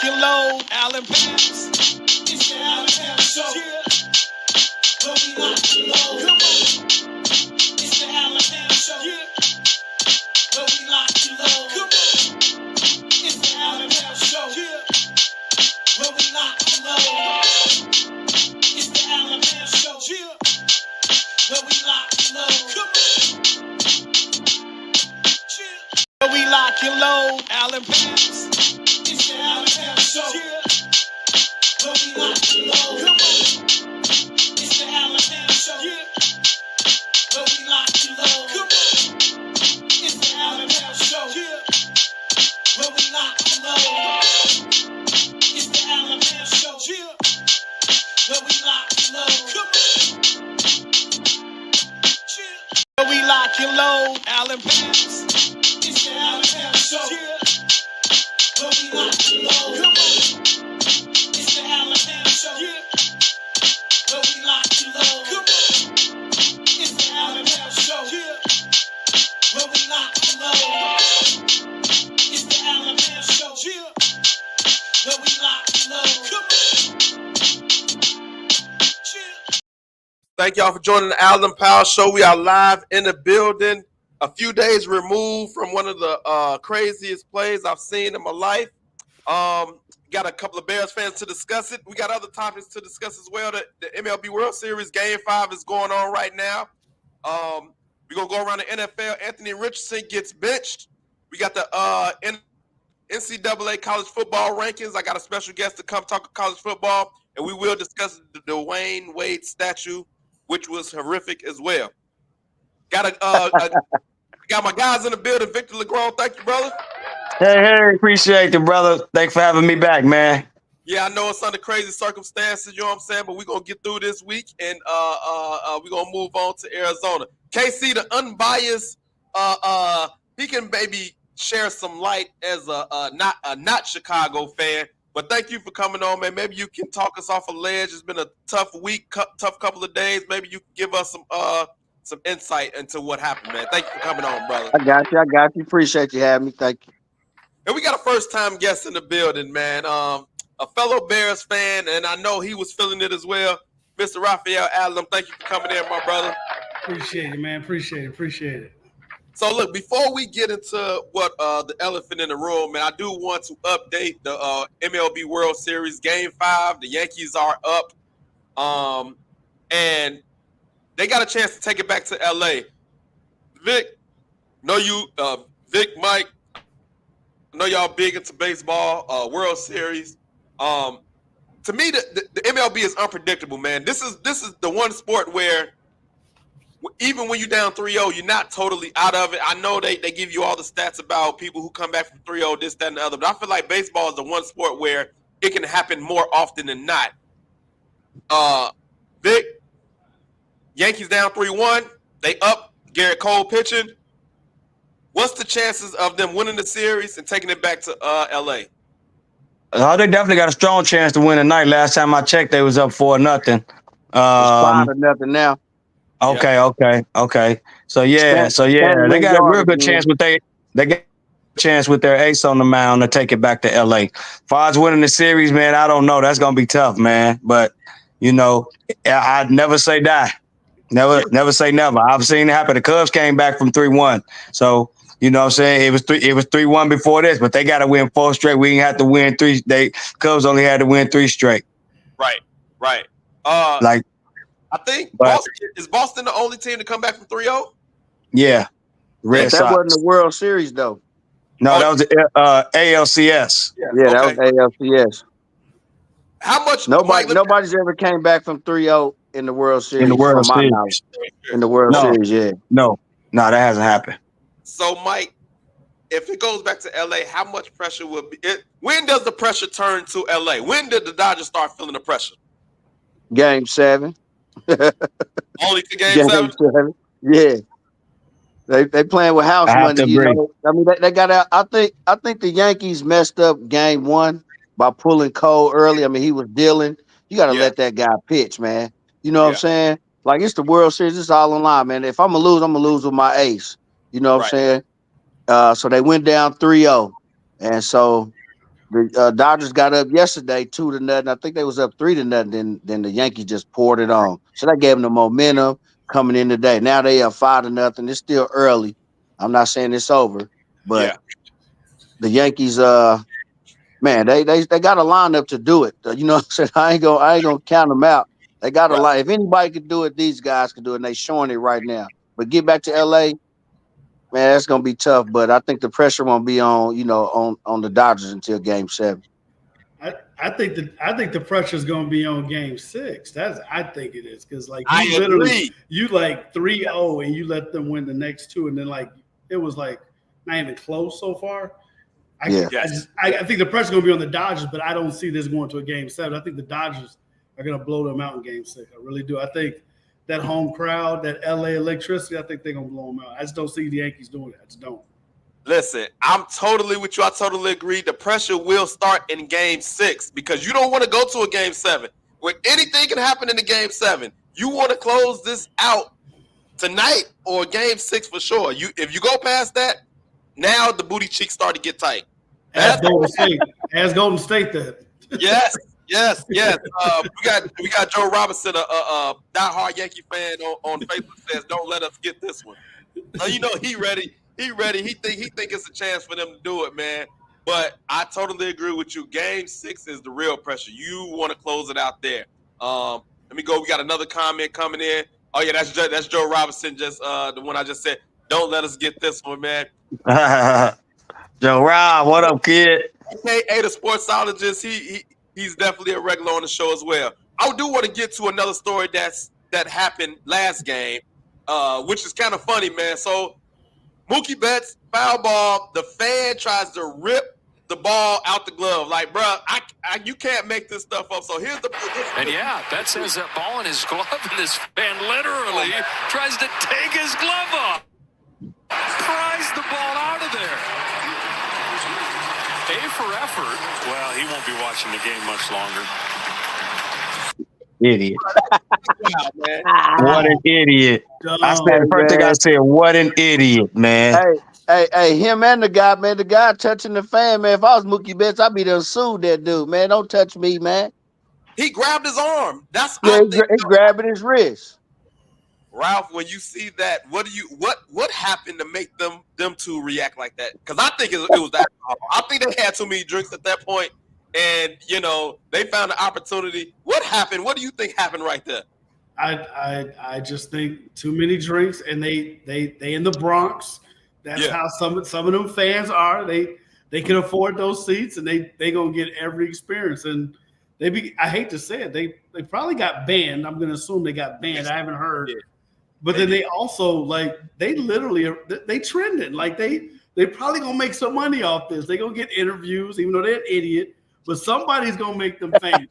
lock and load, Allen Pass. It's the Allen Pass Show. Yeah. Where we lock and load. Come on. It's the Allen Pass Show. Yeah. Where we lock and load. Come on. It's the Allen Pass Show. Yeah. Where we lock and load. It's the Allen Pass Show. Yeah. Where we lock and load. Come on. Yeah. Where we lock and load, Allen Pass. It's the Allen Pass Show. Yeah. Where we lock and load. Come on. It's the Allen Pass Show. Yeah. Where we lock and load. Come on. It's the Allen Pass Show. Yeah. Where we lock and load. It's the Allen Pass Show. Yeah. Where we lock and load. Come on. Yeah. Where we lock and load, Allen Pass. It's the Allen Pass Show. Yeah. Where we lock and load. Come on. It's the Allen Pass Show. Yeah. Where we lock and load. Come on. It's the Allen Pass Show. Yeah. Where we lock and load. It's the Allen Pass Show. Yeah. Where we lock and load. Come on. Yeah. Thank y'all for joining the Allen Powell Show. We are live in the building. A few days removed from one of the craziest plays I've seen in my life. Got a couple of Bears fans to discuss it. We got other topics to discuss as well. The MLB World Series Game 5 is going on right now. We're going to go around the NFL. Anthony Richardson gets benched. We got the NCAA college football rankings. I got a special guest to come talk college football, and we will discuss the Dwayne Wade statue, which was horrific as well. Got my guys in the building. Victor LeGrone, thank you, brother. Hey, appreciate it, brother. Thanks for having me back, man. Yeah, I know it's under crazy circumstances, you know what I'm saying, but we're going to get through this week, and we're going to move on to Arizona. KC, the unbiased, he can maybe share some light as a not Chicago fan, but thank you for coming on, man. Maybe you can talk us off a ledge. It's been a tough week, tough couple of days. Maybe you can give us some insight into what happened, man. Thank you for coming on, brother. I got you. Appreciate you having me. Thank you. And we got a first-time guest in the building, man. A fellow Bears fan, and I know he was feeling it as well. Mr. Raphael Adlam, thank you for coming in, my brother. Appreciate it, man. Appreciate it. So, look, before we get into what the elephant in the room, man, I do want to update the MLB World Series Game 5. The Yankees are up, and they got a chance to take it back to L.A. Vic, Vic, Mike, I know y'all big into baseball, World Series. To me, the MLB is unpredictable, man. This is the one sport where even when you're down 3-0, you're not totally out of it. I know they give you all the stats about people who come back from 3-0, this, that, and the other, but I feel like baseball is the one sport where it can happen more often than not. Vic, Yankees down 3-1. They up. Garrett Cole pitching. What's the chances of them winning the series and taking it back to L.A.? They definitely got a strong chance to win tonight. Last time I checked, they was up 4-0. It's 5-0 now. Okay. So they got a real good chance with they got a chance with their ace on the mound to take it back to L.A. As far as winning the series, man, I don't know. That's gonna be tough, man. But I'd never say die. Never say never. I've seen it happen. The Cubs came back from 3-1. So, you know what I'm saying? It was 3-1 before this, but they got to win 4 straight. We didn't have to win 3. Cubs only had to win 3 straight. Right. I think Boston the only team to come back from 3-0? Yeah. Red Sox. That wasn't the World Series, though. No, that was the ALCS. Yeah, that was ALCS. How much? Nobody's ever came back from 3-0 in the World Series. In the World Series. In the World Series, yeah. No, that hasn't happened. So, Mike, if it goes back to L.A., how much pressure will be? When does the pressure turn to L.A.? When did the Dodgers start feeling the pressure? Game 7. Only to Game 7? Yeah. They playing with house money. I mean, they got out. I think the Yankees messed up Game 1 by pulling Cole early. I mean, he was dealing. You got to let that guy pitch, man. You know what I'm saying? Like, it's the World Series. It's all on line, man. If I'm going to lose with my ace. You know what I'm saying? So they went down 3-0. And so The Dodgers got up yesterday 2-0. I think they was up 3-0. Then the Yankees just poured it on. So that gave them the momentum coming in today. Now they are 5-0. It's still early. I'm not saying it's over, but the Yankees, man, they got a lineup to do it. You know what I'm saying? I ain't gonna count them out. They got a line. If anybody could do it, these guys can do it, and they showing it right now. But get back to LA, man, that's gonna be tough. But I think the pressure won't be on, on the Dodgers until Game 7. I think the pressure is going to be on Game 6. I think it is because like you like 3-0 and you let them win the next two, and then like it was like not even close so far. I think the pressure is going to be on the Dodgers, but I don't see this going to a Game 7. I think the Dodgers are going to blow them out in Game 6. I really do. I think that home crowd, that LA electricity, I think they're going to blow them out. I just don't see the Yankees doing it. I just don't. Listen, I'm totally with you. I totally agree. The pressure will start in Game 6 because you don't want to go to a Game 7. When anything can happen in the Game 7, you want to close this out tonight or Game 6 for sure. If you go past that, now the booty cheeks start to get tight. As Golden State that. Yes. We got Joe Robinson, a diehard Yankee fan on Facebook says, "Don't let us get this one." So you know he ready. He ready. He think it's a chance for them to do it, man. But I totally agree with you. Game 6 is the real pressure. You want to close it out there. Let me go. We got another comment coming in. Oh yeah, that's Joe Robinson. Just the one I just said. Don't let us get this one, man. Joe Rob, what up, kid? Hey, the sportsologist. He's definitely a regular on the show as well. I do want to get to another story that happened last game, which is kind of funny, man. So Mookie Betts, foul ball. The fan tries to rip the ball out the glove. Like, bro, you can't make this stuff up. So here's the. And yeah, Betts has that ball in his glove, and this fan literally tries to take his glove off. Pries the ball out of there. A for effort. Well, he won't be watching the game much longer. Idiot. What an idiot. I said the first thing I said, what an idiot, man. Hey, him and the guy touching the fan, man. If I was Mookie Betts, I'd be done sued that dude, man. Don't touch me, man. He grabbed his arm. He's grabbing his wrist. Ralph, when you see that, what happened to make them two react like that? Because I think it was that. I think they had too many drinks at that point, and they found an opportunity. What happened? What do you think happened right there? I just think too many drinks, and they in the Bronx. That's how some of them fans are. They can afford those seats, and they gonna get every experience. And I hate to say it, they probably got banned. I'm gonna assume they got banned. I haven't heard. Yeah. But then they also they literally they trending. Like they probably gonna make some money off this. They gonna get interviews, even though they're an idiot. But somebody's gonna make them famous.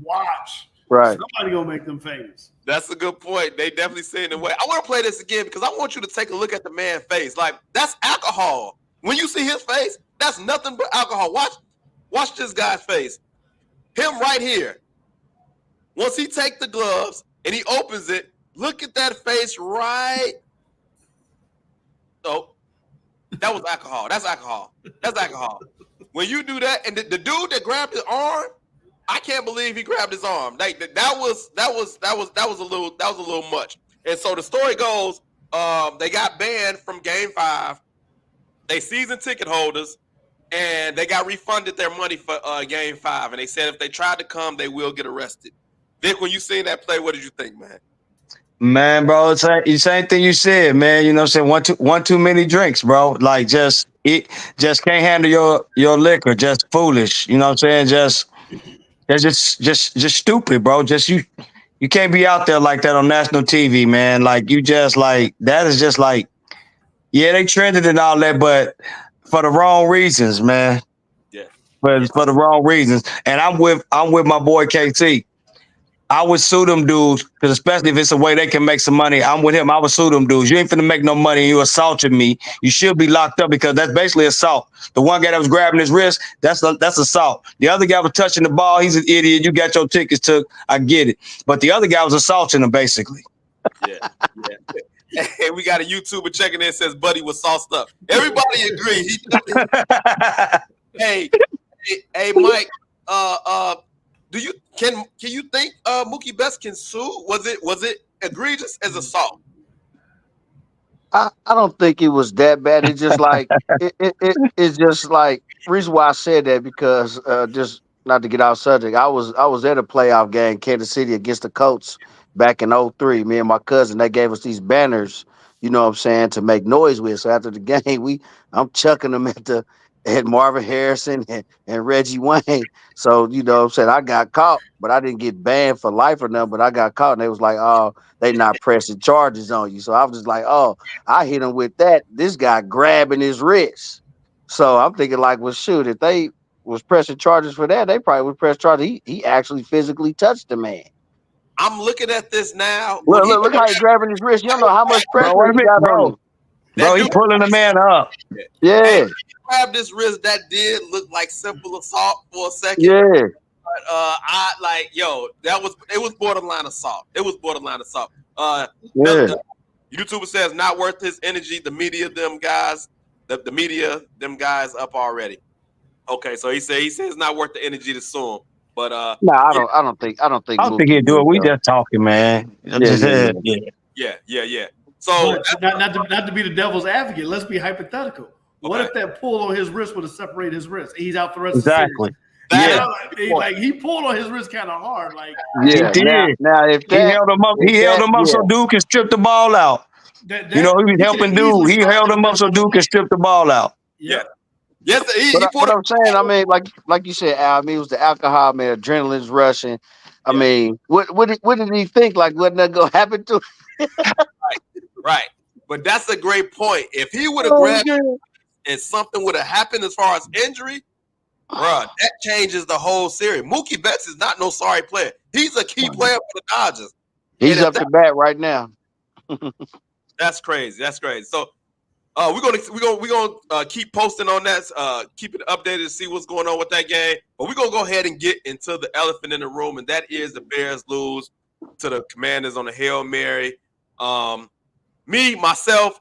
Watch. Right. Somebody gonna make them famous. That's a good point. They definitely say it in a way. I want to play this again because I want you to take a look at the man's face. Like, that's alcohol. When you see his face, that's nothing but alcohol. Watch this guy's face. Him right here. Once he takes the gloves and he opens it, look at that face right. Oh, that was alcohol. That's alcohol. That's alcohol. When you do that, and the dude that grabbed his arm, I can't believe he grabbed his arm. That was a little much. And so the story goes, they got banned from Game 5. They season ticket holders, and they got refunded their money for Game 5. And they said if they tried to come, they will get arrested. Vic, when you seen that play, what did you think, man? Man, bro, it's the same thing you said, man. You know what I'm saying? One too many drinks, bro. Like just can't handle your liquor. Just foolish. You know what I'm saying? Just stupid, bro. Just you can't be out there like that on national TV, man. Like you just like that is just like, yeah, they trended and all that, but for the wrong reasons, man. Yeah. For the wrong reasons. And I'm with my boy KT. I would sue them dudes, because especially if it's a way they can make some money, I'm with him. I would sue them dudes. You ain't finna make no money and you assaulted me. You should be locked up because that's basically assault. The one guy that was grabbing his wrist, that's assault. The other guy was touching the ball. He's an idiot. You got your tickets took. I get it. But the other guy was assaulting him, basically. Yeah. Hey, we got a YouTuber checking in, says Buddy was sauced up. Everybody agree. Hey, Hey, Mike. Can you think Mookie Betts can sue? Was it egregious as assault? I don't think it was that bad. It's just like it's just like reason why I said that because just not to get off subject. I was at a playoff game, Kansas City against the Colts back in '03. Me and my cousin, they gave us these banners, you know what I'm saying, to make noise with. So after the game, I'm chucking them at Marvin Harrison and Reggie Wayne. So, you know what I'm saying, I got caught, but I didn't get banned for life or nothing, but I got caught and they was like, oh, they not pressing charges on you. So I was just like, oh, I hit him with that. This guy grabbing his wrist. So I'm thinking like, well, shoot, if they was pressing charges for that, they probably would press charges. He actually physically touched the man. I'm looking at this now. Look how he grabbing his wrist. You don't know how much pressure bro, he got on him. Bro, he pulling the man up. Yeah. Hey, grab this wrist. That did look like simple assault for a second. Yeah. But I like, it was borderline assault. It was borderline assault. Yeah. YouTuber says not worth his energy. The media, them guys, the media, them guys up already. Okay, so he says it's not worth the energy to sue him. But no, I don't think he'll do it. We just talking, man. Yeah. So not to be the devil's advocate, let's be hypothetical. What if that pull on his wrist would have separated his wrist? He's out the rest of the series. Like he pulled on his wrist kind of hard. Like he did. Now if he held him up, so dude can strip the ball out. He was helping dude. He held him up so dude can strip the ball out. Yeah. Yes, but I'm saying, I mean, like you said, Al, I mean, it was the alcohol, man, adrenaline's rushing. I mean, what did he think? Like, wasn't that gonna happen to him? Right. But that's a great point. If he would have grabbed and something would have happened as far as injury, bruh, that changes the whole series. Mookie Betts is not no sorry player. He's a key player for the Dodgers. He's up to bat right now. That's crazy. So we're gonna keep posting on that, keep it updated to see what's going on with that game. But we're gonna go ahead and get into the elephant in the room, and that is the Bears lose to the Commanders on a Hail Mary. Myself,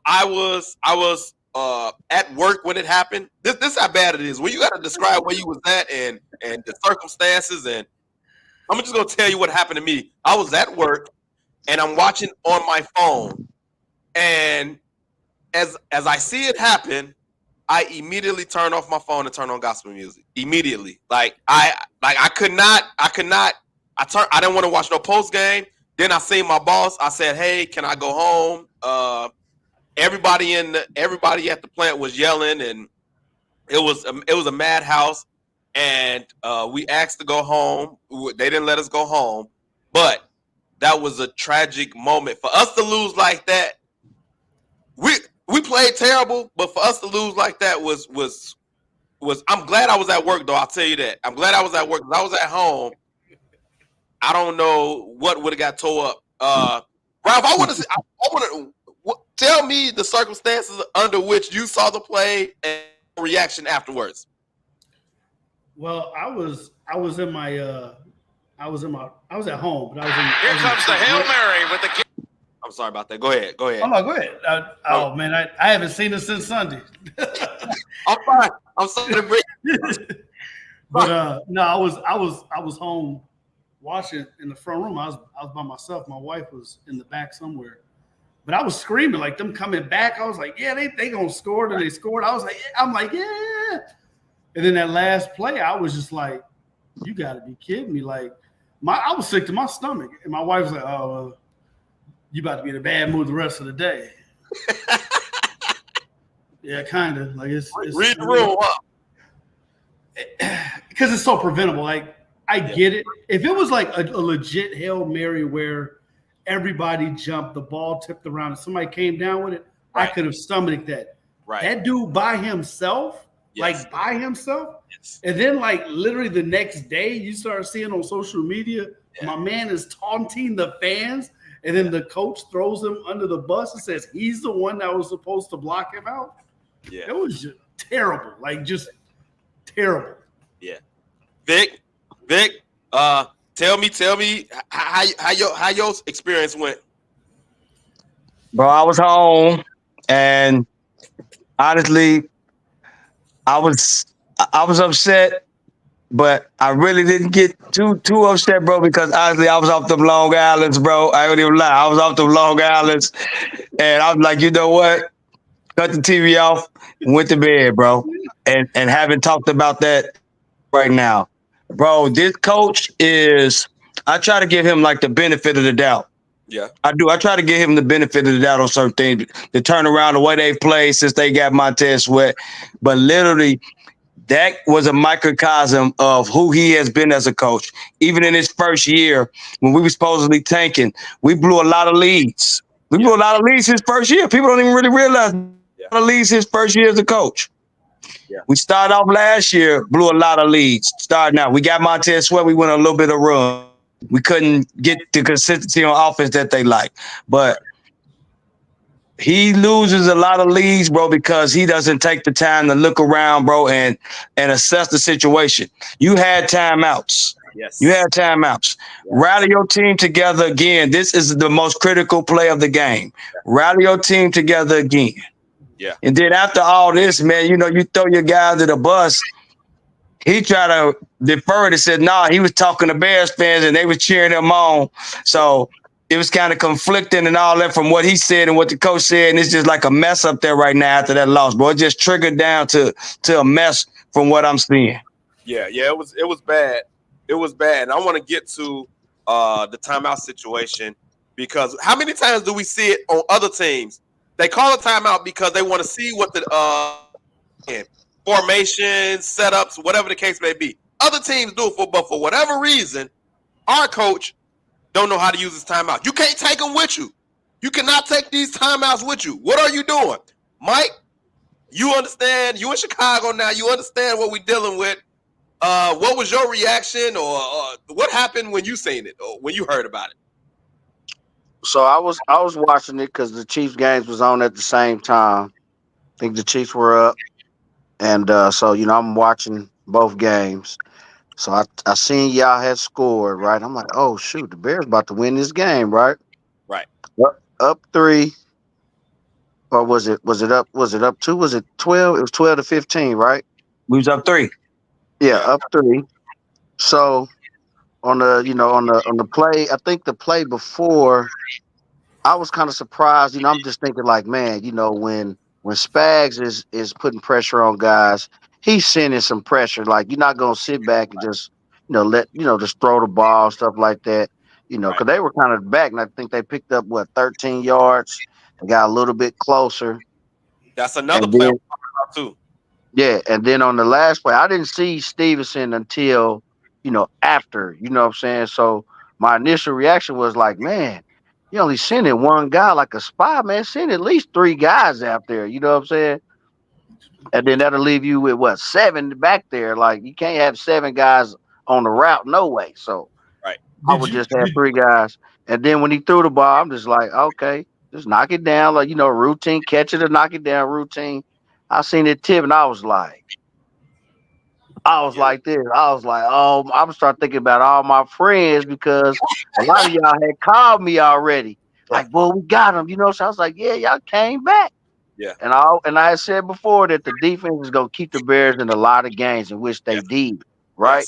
I was at work when it happened. This is how bad it is. When you got to describe where you was at and the circumstances, and I'm just gonna tell you what happened to me. I was at work and I'm watching on my phone, and as I see it happen, I immediately turn off my phone and turn on gospel music. Immediately. I didn't want to watch no post game. Then I seen my boss. I said, "Hey, can I go home?" Everybody at the plant was yelling, and it was a madhouse. And we asked to go home. They didn't let us go home, but that was a tragic moment for us to lose like that. We played terrible, but for us to lose like that was I'm glad I was at work, though. I'll tell you that. I'm glad I was at work. If I was at home, I don't know what would have got tore up. Ralph, I want to tell me the circumstances under which you saw the play and reaction afterwards. Well, I was at home, but I was in. Here comes the Hail Mary with the kick. I'm sorry about that. Go ahead. Oh, no, go ahead. Man, I haven't seen it since Sunday. I'm fine. I'm sorry to break. But no, I was home watching in the front room. I was by myself. My wife was in the back somewhere. But I was screaming like them coming back. I was like, yeah, they gonna score. And they scored. I was like, yeah. And then that last play, I was just like, you got to be kidding me. Like, I was sick to my stomach. And my wife was like, oh, you about to be in a bad mood the rest of the day. Yeah, kind of. Like it's read the room up. Because it's so preventable. Like, I get it. If it was like a legit Hail Mary where everybody jumped, the ball tipped around, and somebody came down with it, right, I could have stomached that. Right. That dude by himself, yes. And then like literally the next day, you start seeing on social media, my man is taunting the fans, and then the coach throws him under the bus and says he's the one that was supposed to block him out. Yeah, it was just terrible, like just terrible. Yeah, Vic, tell me how your experience went. Bro, I was home, and honestly, I was upset But I really didn't get too upset, bro, because honestly, I was off them Long Islands, bro. I don't even lie. I was off them Long Islands, and I was like, you know what? Cut the TV off and went to bed, bro. And haven't talked about that right now, bro. This coach is. I try to give him like the benefit of the doubt. Yeah, I do. I try to give him the benefit of the doubt on certain things. To turn around the way they've played since they got Montez Sweat, but literally. That was a microcosm of who he has been as a coach. Even in his first year, when we were supposedly tanking, we blew a lot of leads. We blew a lot of leads his first year. People don't even really realize a lot of leads his first year as a coach. Yeah. We started off last year, blew a lot of leads. Starting out, we got Montez Sweat. We went a little bit of run. We couldn't get the consistency on offense that they like, but. He loses a lot of leads, bro, because he doesn't take the time to look around, bro, and assess the situation. You had timeouts. Yes. You had timeouts. Yeah. Rally your team together again. This is the most critical play of the game. Yeah. Rally your team together again. Yeah. And then after all this, man, you know, you throw your guy under the bus. He tried to defer it and said, nah, he was talking to Bears fans and they was cheering him on. So it was kind of conflicting and all that from what he said and what the coach said. And it's just like a mess up there right now after that loss, bro. It just triggered down to a mess from what I'm seeing. Yeah, it was bad. It was bad. And I want to get to the timeout situation because how many times do we see it on other teams? They call a timeout because they want to see what the formations, setups, whatever the case may be. Other teams do it but for whatever reason, our coach don't know how to use his timeout. You can't take them with you. You cannot take these timeouts with you. What are you doing? Mike, you understand. You in Chicago now. You understand what we're dealing with. What was your reaction or what happened when you seen it or when you heard about it? So I was watching it because the Chiefs games was on at the same time. I think the Chiefs were up. And so, you know, I'm watching both games. So I seen y'all had scored, right? I'm like, oh shoot, the Bears about to win this game, right? Right. Up 3. Or was it up 2? Was it 12? It was 12-15, right? We was up 3. Yeah, up 3. So on the play, I think the play before, I was kind of surprised. You know, I'm just thinking like, man, you know, when Spags is putting pressure on guys, he's sending some pressure. Like, you're not gonna sit back and just, you know, just throw the ball, stuff like that. You know, because they were kind of back, and I think they picked up 13 yards. They got a little bit closer. That's another play too. Yeah, and then on the last play, I didn't see Stevenson until, you know, after. You know what I'm saying? So my initial reaction was like, man, you only sending one guy like a spy, man. Send at least 3 guys out there. You know what I'm saying? And then that'll leave you with 7 back there. Like, you can't have 7 guys on the route, no way. So I would just have 3 guys. And then when he threw the ball, I'm just like, okay, just knock it down. Like, you know, routine, catch it or knock it down routine. I seen it tip and I was like this. I was like, oh, I'm starting thinking about all my friends because a lot of y'all had called me already. Like, well, we got him, you know. So I was like, yeah, y'all came back. Yeah. And I had said before that the defense is gonna keep the Bears in a lot of games in which they did, right?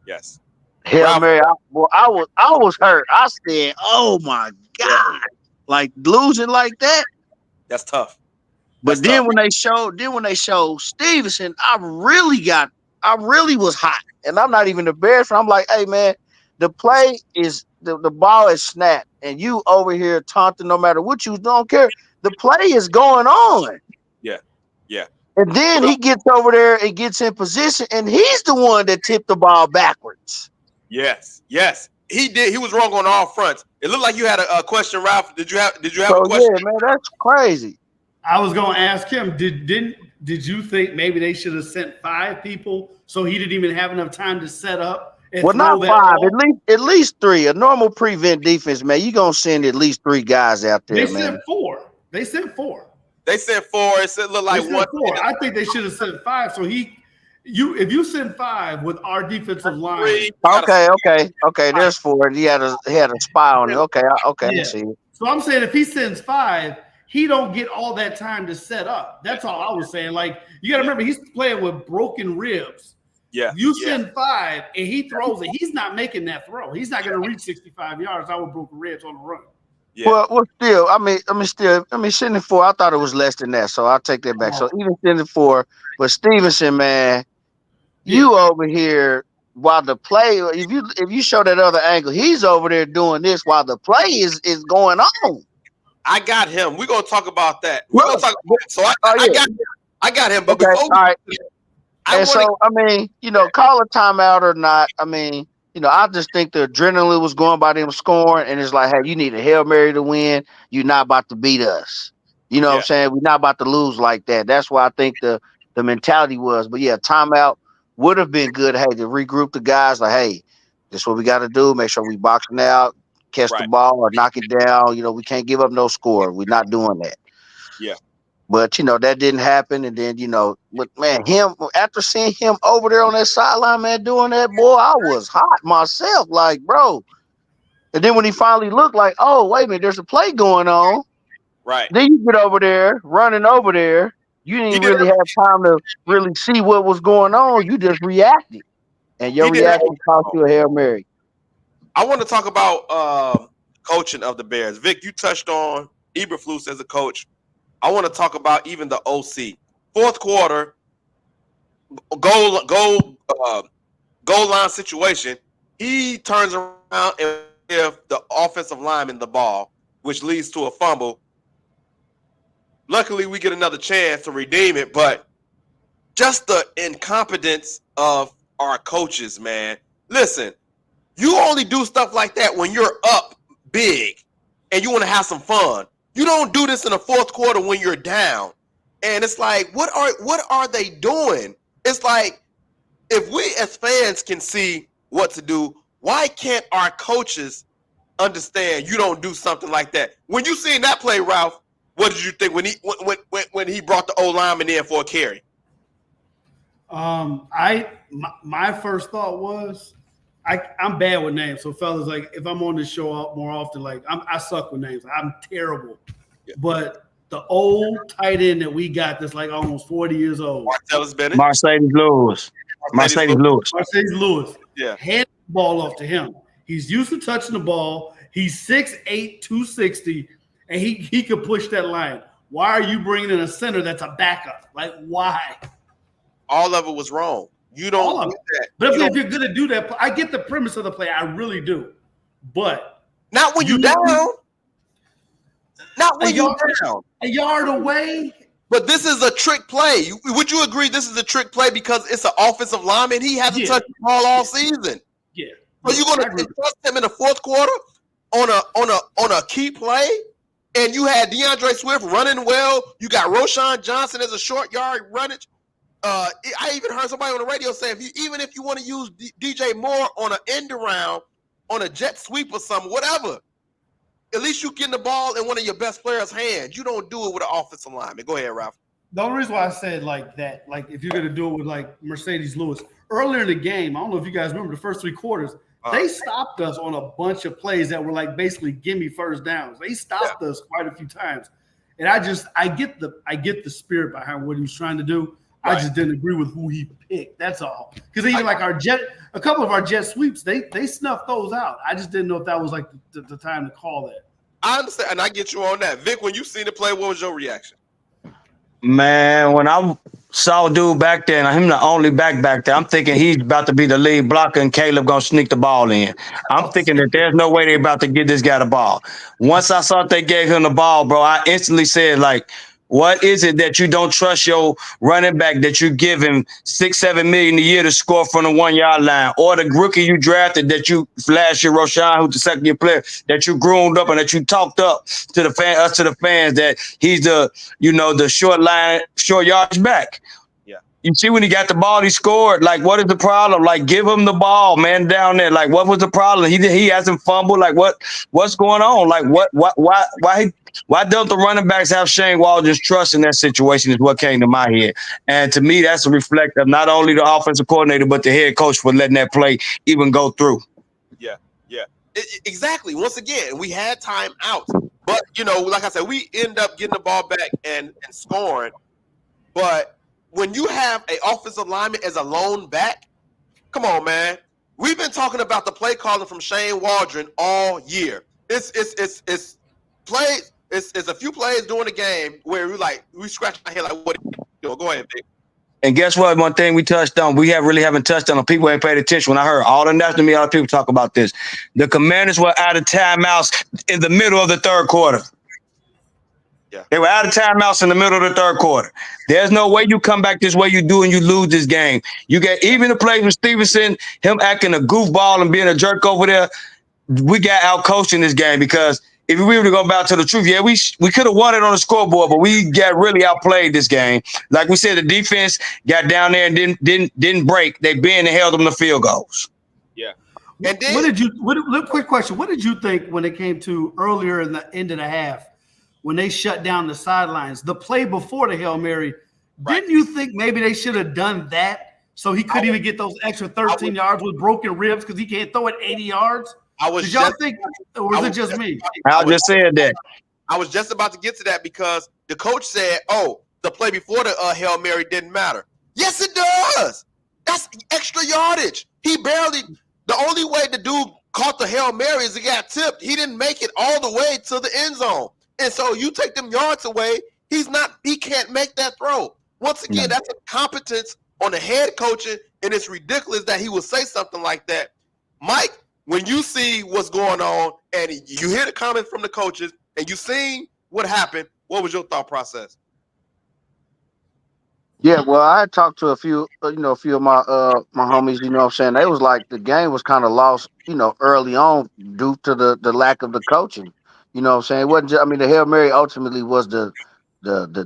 Yes. Hail Mary, I was hurt. I said, oh my God. Like, losing like that. That's tough. But then when they showed Stevenson, I really was hot. And I'm not even the Bears fan. I'm like, hey man, the play is the ball is snapped, and you over here taunting no matter what you don't care. The play is going on. Yeah. And then he gets over there and gets in position, and he's the one that tipped the ball backwards. Yes. He did. He was wrong on all fronts. It looked like you had a question, Ralph. Did you have a question? Yeah, man, that's crazy. I was going to ask him, did you think maybe they should have sent 5 people so he didn't even have enough time to set up? Well, not 5, at least 3. A normal prevent defense, man, you're going to send at least 3 guys out there, man. They sent 4. It looked like 1. 4. I think they should have sent 5. So if you send 5 with our defensive line. Okay. There's 4. He had a spy on it. Okay. Yeah. I see it. So I'm saying if he sends 5, he don't get all that time to set up. That's all I was saying. Like, you got to remember, he's playing with broken ribs. Yeah. If you send 5 and he throws it, he's not making that throw. He's not going to reach 65 yards. I would broken ribs on the run. Yeah. Well, still, sending 4. I thought it was less than that, so I'll take that back. So even sending 4, but Stevenson, man, you over here while the play. If you show that other angle, he's over there doing this while the play is going on. I got him. We're gonna talk about that. We're gonna talk about it. So I got him. But okay, before all right. Call a timeout or not. I just think the adrenaline was going by them scoring, and it's like, hey, you need a Hail Mary to win. You're not about to beat us. You know what I'm saying? We're not about to lose like that. That's why I think the mentality was. But yeah, timeout would have been good. Hey, to regroup the guys, like, hey, this is what we got to do. Make sure we boxing out, catch the ball or knock it down. We can't give up no score. We're not doing that. Yeah. But that didn't happen. And then, but man, after seeing him over there on that sideline, man, doing that, boy, I was hot myself. Like, bro. And then when he finally looked like, oh, wait a minute, there's a play going on. Right. Then you get over there, running over there. You didn't really have time to really see what was going on. You just reacted. And your reaction cost you a Hail Mary. I want to talk about coaching of the Bears. Vic, you touched on Eberflus as a coach. I want to talk about even the OC. Fourth quarter, goal line situation. He turns around and gives the offensive lineman the ball, which leads to a fumble. Luckily, we get another chance to redeem it, but just the incompetence of our coaches, man. Listen, you only do stuff like that when you're up big and you want to have some fun. You don't do this in the fourth quarter when you're down. And it's like, what are they doing? It's like, if we as fans can see what to do, why can't our coaches understand you don't do something like that? When you seen that play, Ralph, what did you think when he brought the old lineman in for a carry? My first thought was, I'm bad with names. So fellas, like, if I'm on this show more often, like, I suck with names. I'm terrible. Yeah. But the old tight end that we got that's like almost 40 years old. Mercedes Lewis. Yeah. Hand the ball off to him. He's used to touching the ball. He's 6'8", 260, and he could push that line. Why are you bringing in a center that's a backup? Like, why? All of it was wrong. You don't do that. But if you're going to do that, I get the premise of the play. I really do. But not when you're down. Not when you're down. A yard away. But this is a trick play. Would you agree this is a trick play because it's an offensive lineman? He hasn't touched the ball all season. Yeah. So you're going to trust him in the fourth quarter on a key play? And you had DeAndre Swift running well. You got Roschon Johnson as a short yard runnage. I even heard somebody on the radio say, if you want to use DJ Moore on an end around, on a jet sweep or something, whatever, at least you get the ball in one of your best players' hands. You don't do it with an offensive lineman. Go ahead, Ralph. The only reason why I said like that, like if you're going to do it with like Mercedes Lewis, earlier in the game, I don't know if you guys remember the first 3 quarters, they stopped us on a bunch of plays that were like basically gimme first downs. They stopped us quite a few times. And I get the spirit behind what he was trying to do. Right. I just didn't agree with who he picked. That's all. Because even like a couple of our jet sweeps, they snuffed those out. I just didn't know if that was like the time to call that. I understand, and I get you on that. Vic, when you seen the play, what was your reaction? Man, when I saw a dude back there, and him the only back there, I'm thinking he's about to be the lead blocker and Caleb gonna sneak the ball in. I'm thinking that there's no way they're about to get this guy the ball. Once I saw they gave him the ball, bro, I instantly said, like, what is it that you don't trust your running back that you give him $6-7 million a year to score from the 1 yard line, or the rookie you drafted that you last year, Roschon, who's the second year player that you groomed up and that you talked up to the fans that he's the short yardage back. Yeah. You see when he got the ball, he scored. Like, what is the problem? Like, give him the ball, man, down there. Like, what was the problem? He hasn't fumbled. Like, what's going on? Like, why don't the running backs have Shane Waldron's trust in that situation is what came to my head. And to me, that's a reflect of not only the offensive coordinator, but the head coach for letting that play even go through. Yeah. Exactly. Once again, we had time out. But, like I said, we end up getting the ball back and scoring. But when you have an offensive lineman as a lone back, Come on, man. We've been talking about the play calling from Shane Waldron all year. It's plays. It's a few plays during the game where we scratch our head like, what? Go ahead, Vic. And guess what? One thing we touched on, haven't touched on. People ain't paid attention. When I heard all the national media, all the people talk about this, the Commanders were out of timeouts in the middle of the third quarter. Yeah, they were out of timeouts in the middle of the third quarter. There's no way you come back this way you do and you lose this game. You get even the plays with Stevenson, him acting a goofball and being a jerk over there. We got out coached in this game because if we were to go back to the truth, we could have won it on the scoreboard, but we got really outplayed this game. Like we said, the defense got down there and didn't break. They bent and held them to field goals. Yeah. And then, quick question. What did you think when it came to earlier in the end of the half when they shut down the sidelines? The play before the Hail Mary, didn't you think maybe they should have done that so he couldn't even get those extra 13 yards with broken ribs because he can't throw it 80 yards? Did y'all think, or was it just me? I just said that. I was just about to get to that because the coach said, "Oh, the play before the Hail Mary didn't matter." Yes, it does. That's extra yardage. The only way the dude caught the Hail Mary is he got tipped. He didn't make it all the way to the end zone. And so you take them yards away, he can't make that throw. Once again, that's a competence on the head coaching, and it's ridiculous that he would say something like that. Mike, when you see what's going on and you hear the comments from the coaches and you seen what happened, what was your thought process? Yeah, well, I had talked to a few of my my homies. You know what I'm saying? They was like the game was kind of lost, early on due to the lack of the coaching. You know what I'm saying? It wasn't just, the Hail Mary ultimately was the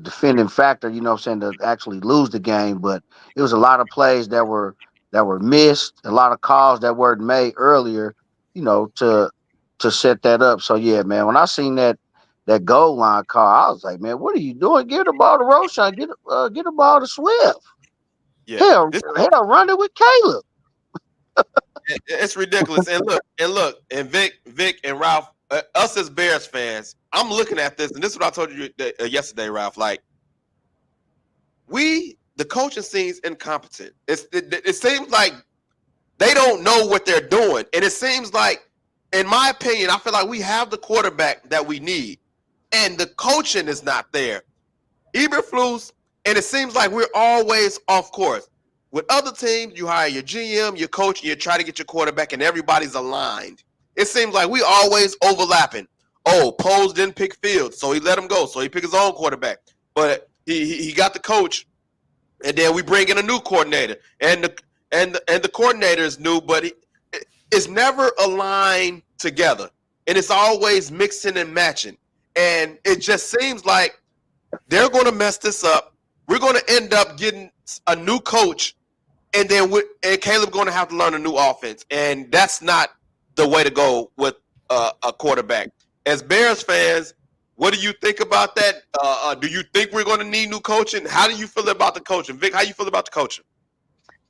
defending factor, you know what I'm saying, to actually lose the game, but it was a lot of plays that were missed, a lot of calls that weren't made earlier, to set that up. So yeah, man, when I seen that goal line call, I was like, man, what are you doing? Give the ball to Roshan, get the ball to Swift. Yeah. Hell, run it with Caleb. It's ridiculous. And look, and Vic and Ralph, us as Bears fans, I'm looking at this, and this is what I told you yesterday, Ralph. Like, the coaching seems incompetent. It seems like they don't know what they're doing, and it seems like, in my opinion, I feel like we have the quarterback that we need, and the coaching is not there. Eberflus, and it seems like we're always off course. With other teams, you hire your GM, your coach, and you try to get your quarterback, and everybody's aligned. It seems like we always overlapping. Oh, Poles didn't pick Fields, so he let him go. So he picked his own quarterback. But he got the coach, and then we bring in a new coordinator. And the coordinator is new, but it's never aligned together. And it's always mixing and matching. And it just seems like they're going to mess this up. We're going to end up getting a new coach, and then Caleb's going to have to learn a new offense. And that's not the way to go with a quarterback. As Bears fans, what do you think about that? Do you think we're going to need new coaching? How do you feel about the coaching? Vic, how you feel about the coaching?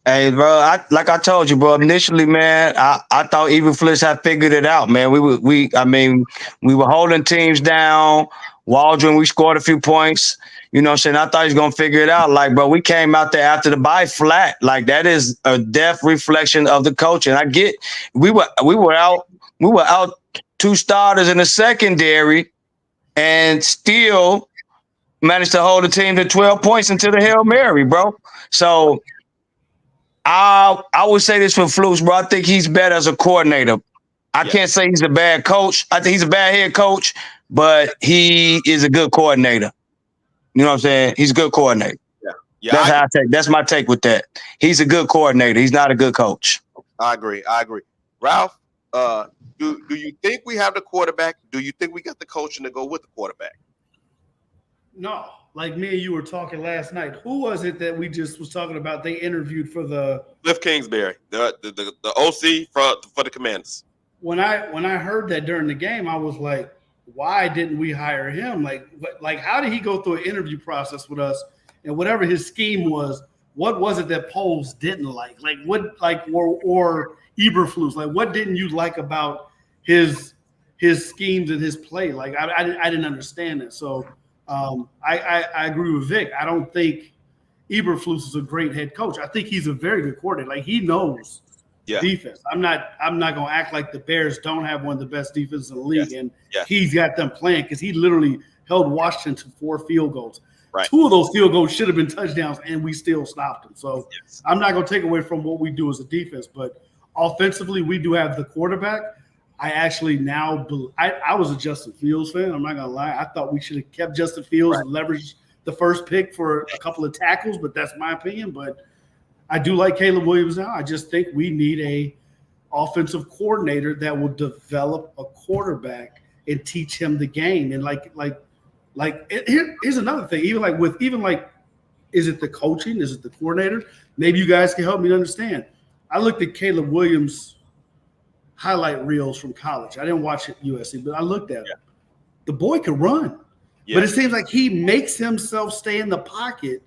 Hey, bro, like I told you, bro, initially, man, I thought Eberflus had figured it out, man. We were holding teams down. Waldron, we scored a few points. You know what I'm saying? I thought he was going to figure it out. Like, bro, we came out there after the bye flat. Like, that is a def reflection of the coaching. I get we were out two starters in the secondary and still managed to hold the team to 12 points into the Hail Mary, bro. So I would say this for Flus, bro. I think he's better as a coordinator. I can't say he's a bad coach. I think he's a bad head coach, but he is a good coordinator. You know what I'm saying? He's a good coordinator. Yeah. That's my take with that. He's a good coordinator. He's not a good coach. I agree. Ralph, do you think we have the quarterback? Do you think we got the coaching to go with the quarterback? No. Like me and you were talking last night. Who was it that we just was talking about? They interviewed for the Cliff Kingsbury, the OC for the Commanders. When I heard that during the game, I was like, why didn't we hire him? Like how did he go through an interview process with us? And whatever his scheme was, what was it that Poles didn't like? Like what, or Eberflus? Like what didn't you like about his schemes and his play? Like I didn't understand it. So I agree with Vic. I don't think Eberflus is a great head coach. I think he's a very good coordinator. Like he knows defense. I'm not gonna act like the Bears don't have one of the best defenses in the league, and he's got them playing because he literally held Washington to 4 field goals. Right. 2 of those field goals should have been touchdowns, and we still stopped them. So I'm not gonna take away from what we do as a defense, but offensively, we do have the quarterback. I actually now I was a Justin Fields fan. I'm not gonna lie. I thought we should have kept Justin Fields and leveraged the first pick for a couple of tackles, but that's my opinion. But I do like Caleb Williams now. I just think we need a offensive coordinator that will develop a quarterback and teach him the game. And here's another thing. Is it the coaching? Is it the coordinator? Maybe you guys can help me understand. I looked at Caleb Williams' highlight reels from college. I didn't watch it at USC, but I looked at him. The boy could run, but it seems like he makes himself stay in the pocket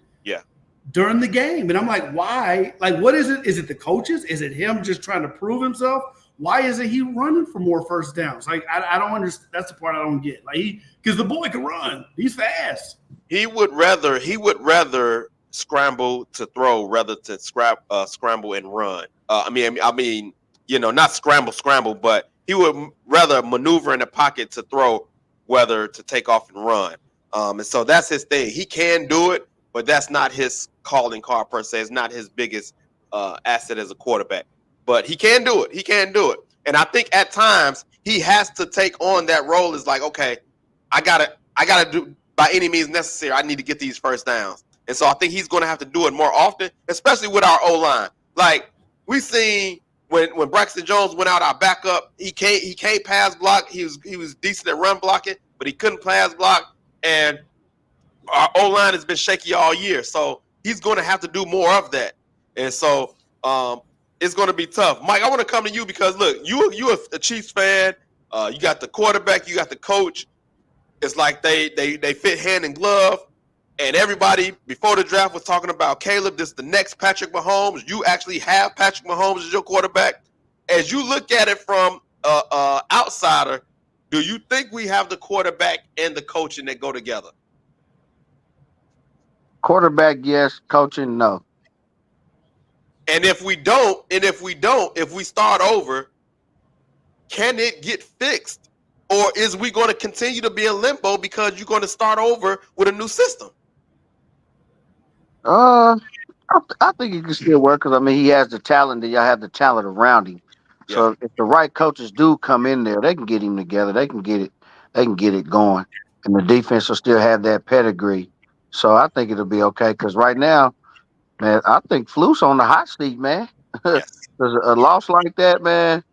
during the game. And I'm like, why? Like, what is it? Is it the coaches? Is it him just trying to prove himself? Why isn't he running for more first downs? Like, I don't understand. That's the part I don't get. Like, because the boy can run. He's fast. He would rather scramble to throw rather to scramble and run. I mean, not scramble, but he would rather maneuver in the pocket to throw, whether to take off and run. And so that's his thing. He can do it, but that's not his calling card per se. It's not his biggest asset as a quarterback. But he can do it. He can do it. And I think at times he has to take on that role. Is like, okay, I gotta do by any means necessary. I need to get these first downs. And so I think he's going to have to do it more often, especially with our O-line. Like we seen when Braxton Jones went out, our backup, he can't pass block. He was decent at run blocking, but he couldn't pass block. And our O-line has been shaky all year. So he's going to have to do more of that. And so it's going to be tough. Mike, I want to come to you because, look, you a Chiefs fan. You got the quarterback. You got the coach. It's like they fit hand in glove. And everybody before the draft was talking about Caleb. This is the next Patrick Mahomes. You actually have Patrick Mahomes as your quarterback. As you look at it from outsider, do you think we have the quarterback and the coaching that go together? Quarterback, yes. Coaching, no. And if we start over, can it get fixed? Or is we going to continue to be in limbo because you're going to start over with a new system? I think he can still work because he has the talent. Y'all have the talent around him. Yeah. So if the right coaches do come in there, they can get him together. They can get it going, and the defense will still have that pedigree. So I think it'll be okay. Because right now, man, I think Fluke's on the hot seat, man. Yes. There's a loss like that, man.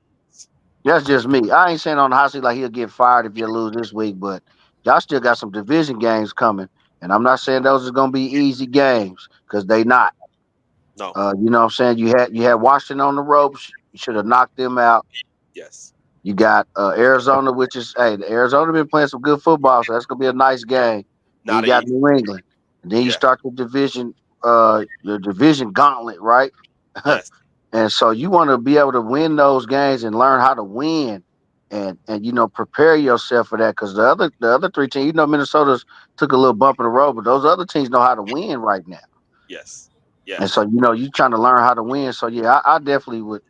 That's just me. I ain't saying on the hot seat like he'll get fired if you lose this week, but y'all still got some division games coming. And I'm not saying those are going to be easy games because they not. No. You know what I'm saying? You had Washington on the ropes. You should have knocked them out. Yes. You got Arizona, which is, Arizona been playing some good football, so that's going to be a nice game. You got New England. And then you start the division gauntlet, right? Yes. And so you want to be able to win those games and learn how to win and prepare yourself for that because the other 3 teams, Minnesota's took a little bump in the road, but those other teams know how to win right now. Yes. Yeah. And so you're trying to learn how to win. So yeah, I definitely would.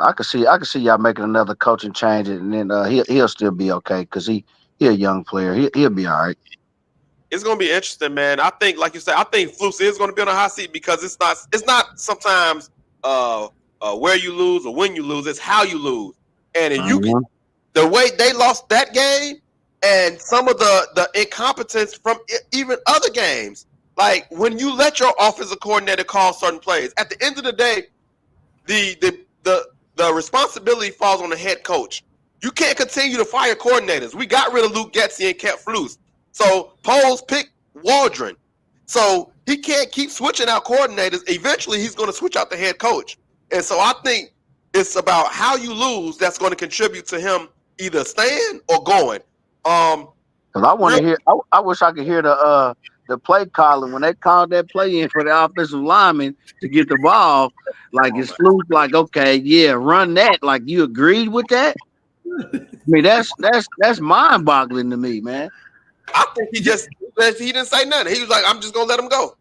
I could see y'all making another coaching change, and then he'll still be okay because he a young player. He'll be all right. It's going to be interesting, man. I think, like you said, I think Flukes is going to be on a hot seat because it's not sometimes where you lose or when you lose. It's how you lose. And the way they lost that game and some of the incompetence from even other games, like when you let your offensive coordinator call certain plays, at the end of the day, the responsibility falls on the head coach. You can't continue to fire coordinators. We got rid of Luke Getsy and kept Flus. So Poles picked Waldron. So he can't keep switching out coordinators. Eventually, he's going to switch out the head coach. And so I think it's about how you lose that's going to contribute to him either staying or going. Because I want to hear. I wish I could hear the play calling when they called that play in for the offensive lineman to get the ball. Like it's Fluke. Like, okay, yeah, run that. Like you agreed with that. I mean, that's mind-boggling to me, man. I think he didn't say nothing. He was like, I'm just gonna let him go.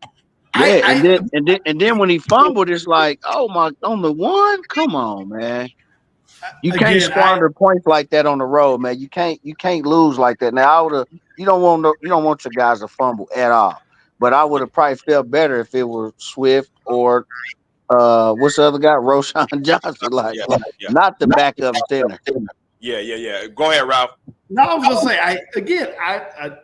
Yeah, and then when he fumbled, it's like, oh my, on the one, come on, man. You can't squander points like that on the road, man. You can't lose like that. Now you don't want your guys to fumble at all. But I would have probably felt better if it was Swift or what's the other guy, Roshan Johnson, like not the backup center. Yeah. Go ahead, Ralph. No, I was gonna say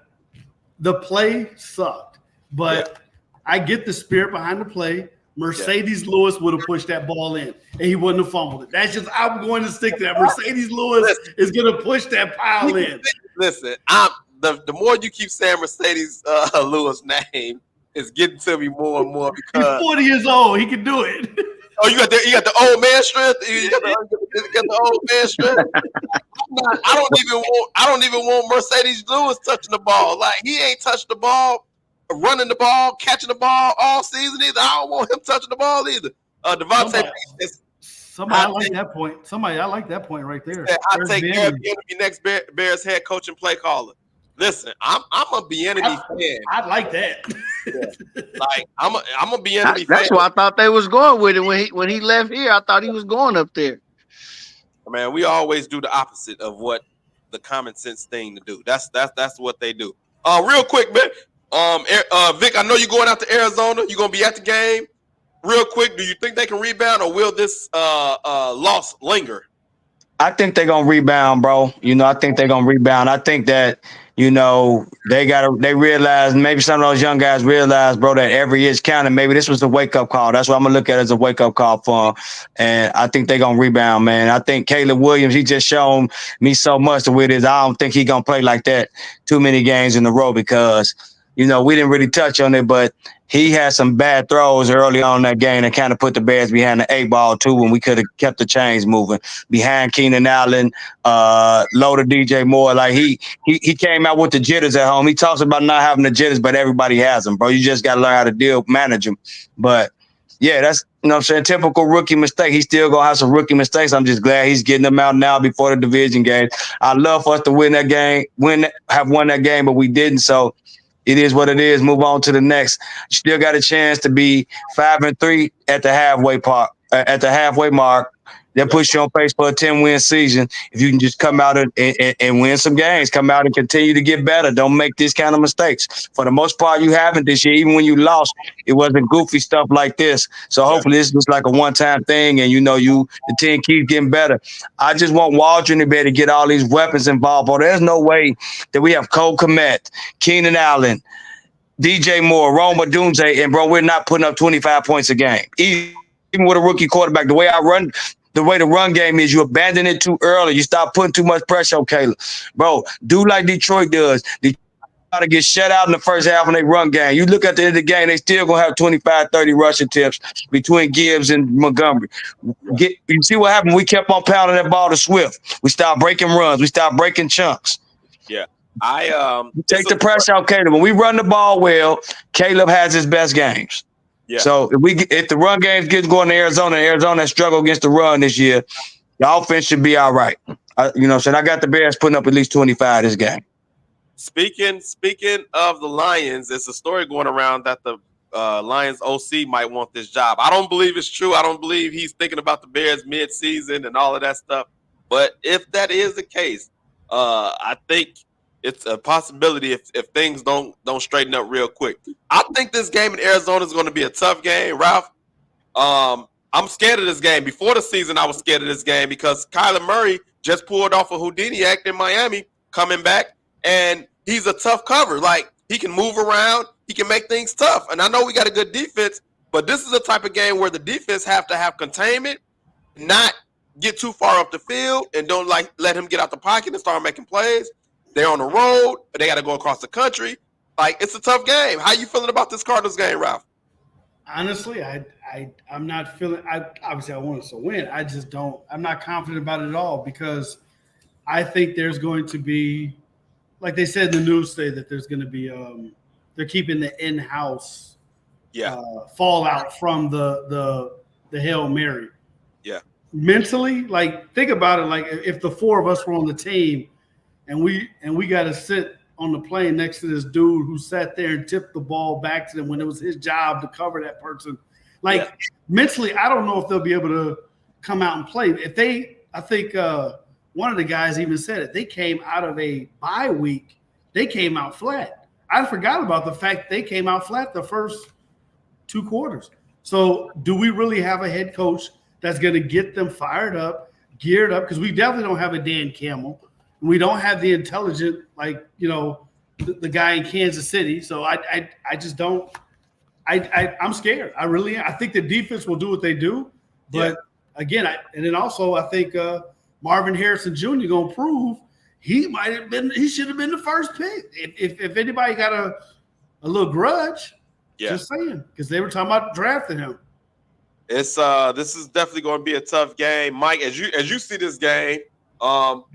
the play sucked, but I get the spirit behind the play. Mercedes Lewis would have pushed that ball in, and he wouldn't have fumbled it. That's just I'm going to stick to that. Mercedes Lewis is going to push that pile in. Listen, the more you keep saying Mercedes Lewis' name, it's getting to me more and more because he's 40 years old. He can do it. Oh, you got the old man strength. You got the old man strength. I don't even want Mercedes Lewis touching the ball. Like he ain't touched the ball, running the ball, catching the ball all season either. I don't want him touching the ball either. Devontae. Somebody I like that point. Somebody I like that point right there. I take Eric Bieniemy next Bears head coach and play caller. Listen, I'm a Bieniemy fan. I like that. Like I'm a Bieniemy fan. That's why I thought they was going with it when he left here. I thought he was going up there. Man, we always do the opposite of what the common sense thing to do. That's what they do. Real quick, man. Vic, I know you're going out to Arizona. You're gonna be at the game. Real quick, do you think they can rebound, or will this loss linger? I think they're gonna rebound, bro. I think they're gonna rebound. I think that they realize, maybe some of those young guys realize, bro, that every inch counted. Maybe this was a wake up call. That's what I'm gonna look at as a wake up call for them. And I think they're gonna rebound, man. I think Caleb Williams, he just shown me so much with it. I don't think he's gonna play like that too many games in a row because we didn't really touch on it, but he had some bad throws early on in that game that kind of put the Bears behind the 8-ball too, when we could have kept the chains moving behind Keenan Allen, low to DJ Moore. Like he came out with the jitters at home. He talks about not having the jitters, but everybody has them, bro. You just got to learn how to manage them. But yeah, that's, what I'm saying, typical rookie mistake. He's still going to have some rookie mistakes. I'm just glad he's getting them out now before the division game. I'd love for us to win that game, have won that game, but we didn't. So it is what it is. Move on to the next. You still got a chance to be 5-3 at the halfway mark. That puts you on pace for a 10-win season. If you can just come out and win some games, come out and continue to get better. Don't make these kind of mistakes. For the most part, you haven't this year. Even when you lost, it wasn't goofy stuff like this. So hopefully this was like a one-time thing, and the team keeps getting better. I just want Waldron to be able to get all these weapons involved. Bro, there's no way that we have Cole Kmet, Keenan Allen, DJ Moore, Roma Dunze, and bro, we're not putting up 25 points a game. Even with a rookie quarterback, the way the run game is, you abandon it too early. You stop putting too much pressure on Caleb. Bro, do like Detroit does. Detroit to get shut out in the first half when they run game. You look at the end of the game, they still going to have 25, 30 rushing tips between Gibbs and Montgomery. You see what happened? We kept on pounding that ball to Swift. We stopped breaking runs. We stopped breaking chunks. Yeah. Take the pressure out Caleb. When we run the ball well, Caleb has his best games. Yeah. So if the run games gets going to Arizona, and Arizona struggle against the run this year, the offense should be all right. I got the Bears putting up at least 25 this game. Speaking of the Lions, there's a story going around that the Lions OC might want this job. I don't believe it's true. I don't believe he's thinking about the Bears mid-season and all of that stuff. But if that is the case, I think it's a possibility if things don't straighten up real quick. I think this game in Arizona is going to be a tough game, Ralph. I'm scared of this game. Before the season, I was scared of this game because Kyler Murray just pulled off a Houdini act in Miami, coming back, and he's a tough cover. Like, he can move around. He can make things tough. And I know we got a good defense, but this is the type of game where the defense have to have containment, not get too far up the field, and don't let him get out the pocket and start making plays. They're on the road, but they got to go across the country. Like, it's a tough game. How you feeling about this Cardinals game, Ralph? Honestly, I'm not feeling. Obviously I want us to win. I just don't. I'm not confident about it at all because I think there's going to be, like they said in the news today, that there's going to be. They're keeping the in-house fallout from the Hail Mary. Yeah. Mentally, like, think about it. Like, if the four of us were on the team. And we got to sit on the plane next to this dude who sat there and tipped the ball back to them when it was his job to cover that person. Like mentally, I don't know if they'll be able to come out and play. I think one of the guys even said it. They came out of a bye week. They came out flat. I forgot about the fact they came out flat the first 2 quarters. So do we really have a head coach that's going to get them fired up, geared up? Because we definitely don't have a Dan Campbell. We don't have the intelligent, like, the guy in Kansas City. So I just don't. I'm scared. I really am. I think the defense will do what they do. But again, I think Marvin Harrison Jr. going to prove he should have been the first pick. If anybody got a little grudge, just saying, because they were talking about drafting him. It's this is definitely going to be a tough game, Mike. As you see this game, how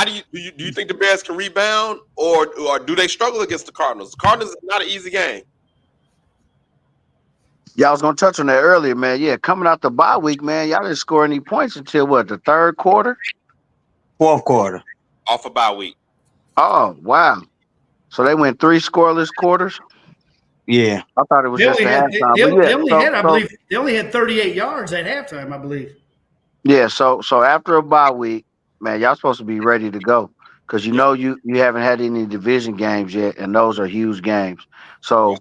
do you think the Bears can rebound, or do they struggle against the Cardinals? The Cardinals is not an easy game. Yeah, I was going to touch on that earlier, man. Yeah, coming out the bye week, man, y'all didn't score any points until what, the third quarter? Fourth quarter. Off a bye week. Oh, wow. So they went 3 scoreless quarters? Yeah. I thought it was just a halftime. They only had 38 yards at halftime, I believe. Yeah, so after a bye week, man, y'all supposed to be ready to go because you haven't had any division games yet, and those are huge games. So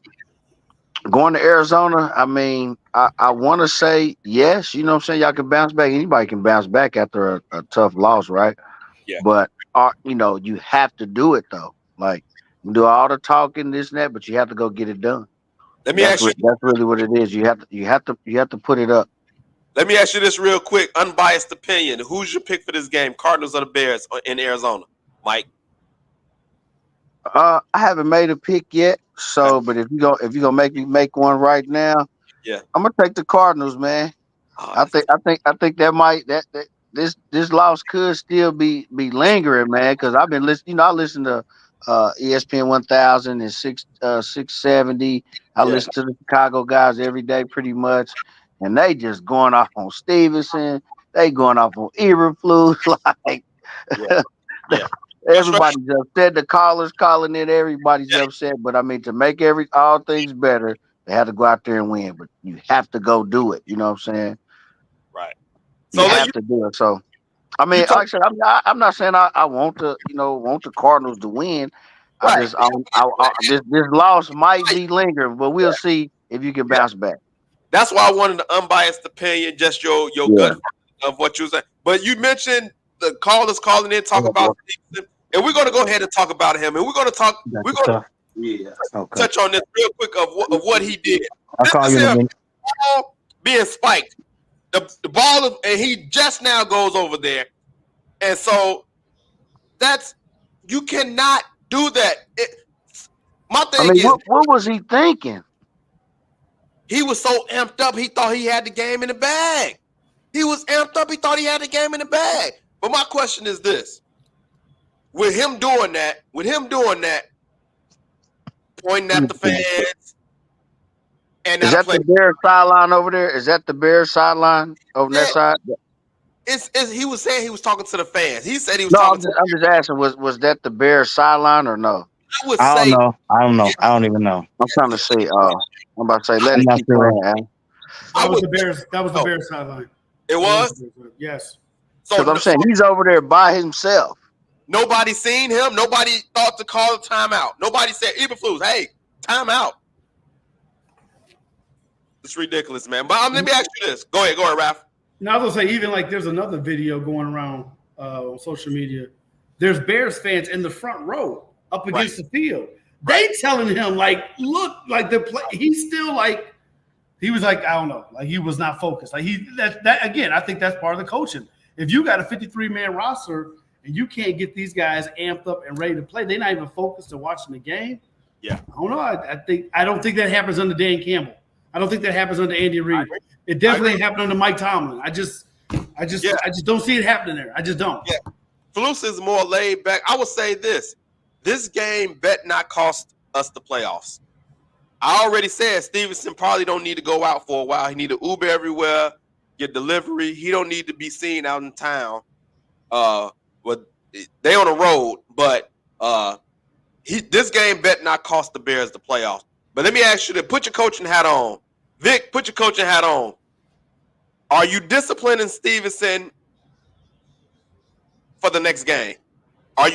going to Arizona, I mean, I want to say yes. You know what I'm saying? Y'all can bounce back. Anybody can bounce back after a tough loss, right? Yeah. But, you have to do it, though. Like, you do all the talking, this and that, but you have to go get it done. That's really what it is. You have to put it up. Let me ask you this real quick, unbiased opinion. Who's your pick for this game, Cardinals or the Bears in Arizona, Mike? I haven't made a pick yet. So, but if you gonna make me make one right now, I'm gonna take the Cardinals, man. I think that this loss could still be lingering, man. Because I've been listening. I listen to ESPN 1000 and 670. I listen to the Chicago guys every day, pretty much, and they just going off on Stevenson. They going off on Eberflus, like. Everybody's upset. The callers calling in. Everybody's upset. But I mean, to make all things better, they have to go out there and win. But you have to go do it. You know what I'm saying? Right. You have to do it. So, I mean, like I said, I'm not saying I want the Cardinals to win. Right. This loss might be lingering, but we'll see if you can bounce back. That's why I wanted an unbiased opinion, just your gut of what you saying. But you mentioned the callers calling in, talking about Stevenson. And we're going to go ahead and talk about him. And we're going to talk. We're going to touch on this real quick of what he did. I'll call you in a minute. Being spiked, the ball, and he just now goes over there, and so you cannot do that. My thing is, what was he thinking? He was so amped up, he thought he had the game in the bag. He was amped up, he thought he had the game in the bag. But my question is this. With him doing that, pointing at the fans, and is that the Bears sideline over there? Is that the Bears sideline over that side? He was saying he was talking to the fans. He said he was talking to I'm just asking, was that the Bears sideline or no? I don't know. I don't even know. I'm trying to say, I'm about to say, let it keep going. That was the Bears sideline. It was? Yes. Because I'm saying he's over there by himself. Nobody seen him. Nobody thought to call a timeout. Nobody said, Eberflus, hey, timeout. It's ridiculous, man. But let me ask you this. Go ahead, Raph. Now, I was going to say, even like there's another video going around on social media. There's Bears fans in the front row up against the field. They telling him, like, look, like the play. He's still like, he was like, I don't know. Like, he was not focused. Like, that again, I think that's part of the coaching. If you got a 53-man roster and you can't get these guys amped up and ready to play, they're not even focused on watching the game. Yeah. I don't know. I don't think that happens under Dan Campbell. I don't think that happens under Andy Reid. It definitely ain't happened under Mike Tomlin. I just don't see it happening there. I just don't. Yeah. Flus is more laid back. I would say this game bet not cost us the playoffs. I already said Stevenson probably don't need to go out for a while. He need to Uber everywhere, get delivery. He don't need to be seen out in town. But they on the road, but This game bet not cost the Bears the playoffs. But let me ask you to put your coaching hat on. Vic, put your coaching hat on. Are you disciplining Stevenson for the next game? Are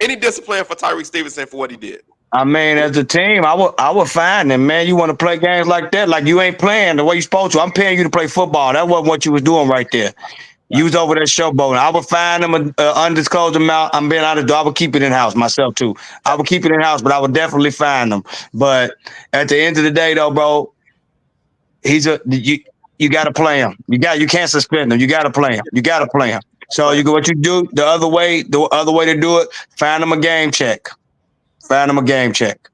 any discipline for Tyrique Stevenson for what he did? I mean, as a team, I would find them, man. You want to play games like that, like you ain't playing the way you supposed to. I'm paying you to play football. That wasn't what you was doing right there. You was over there showboating. I would find them an undisclosed amount. I'm being honest. I would keep it in house myself too. I would keep it in house, but I would definitely find them. But at the end of the day, though, bro, you got to play him. You can't suspend him. You got to play him. You got to play him. So what you do the other way to do it. Find him a game check. Find him a game check.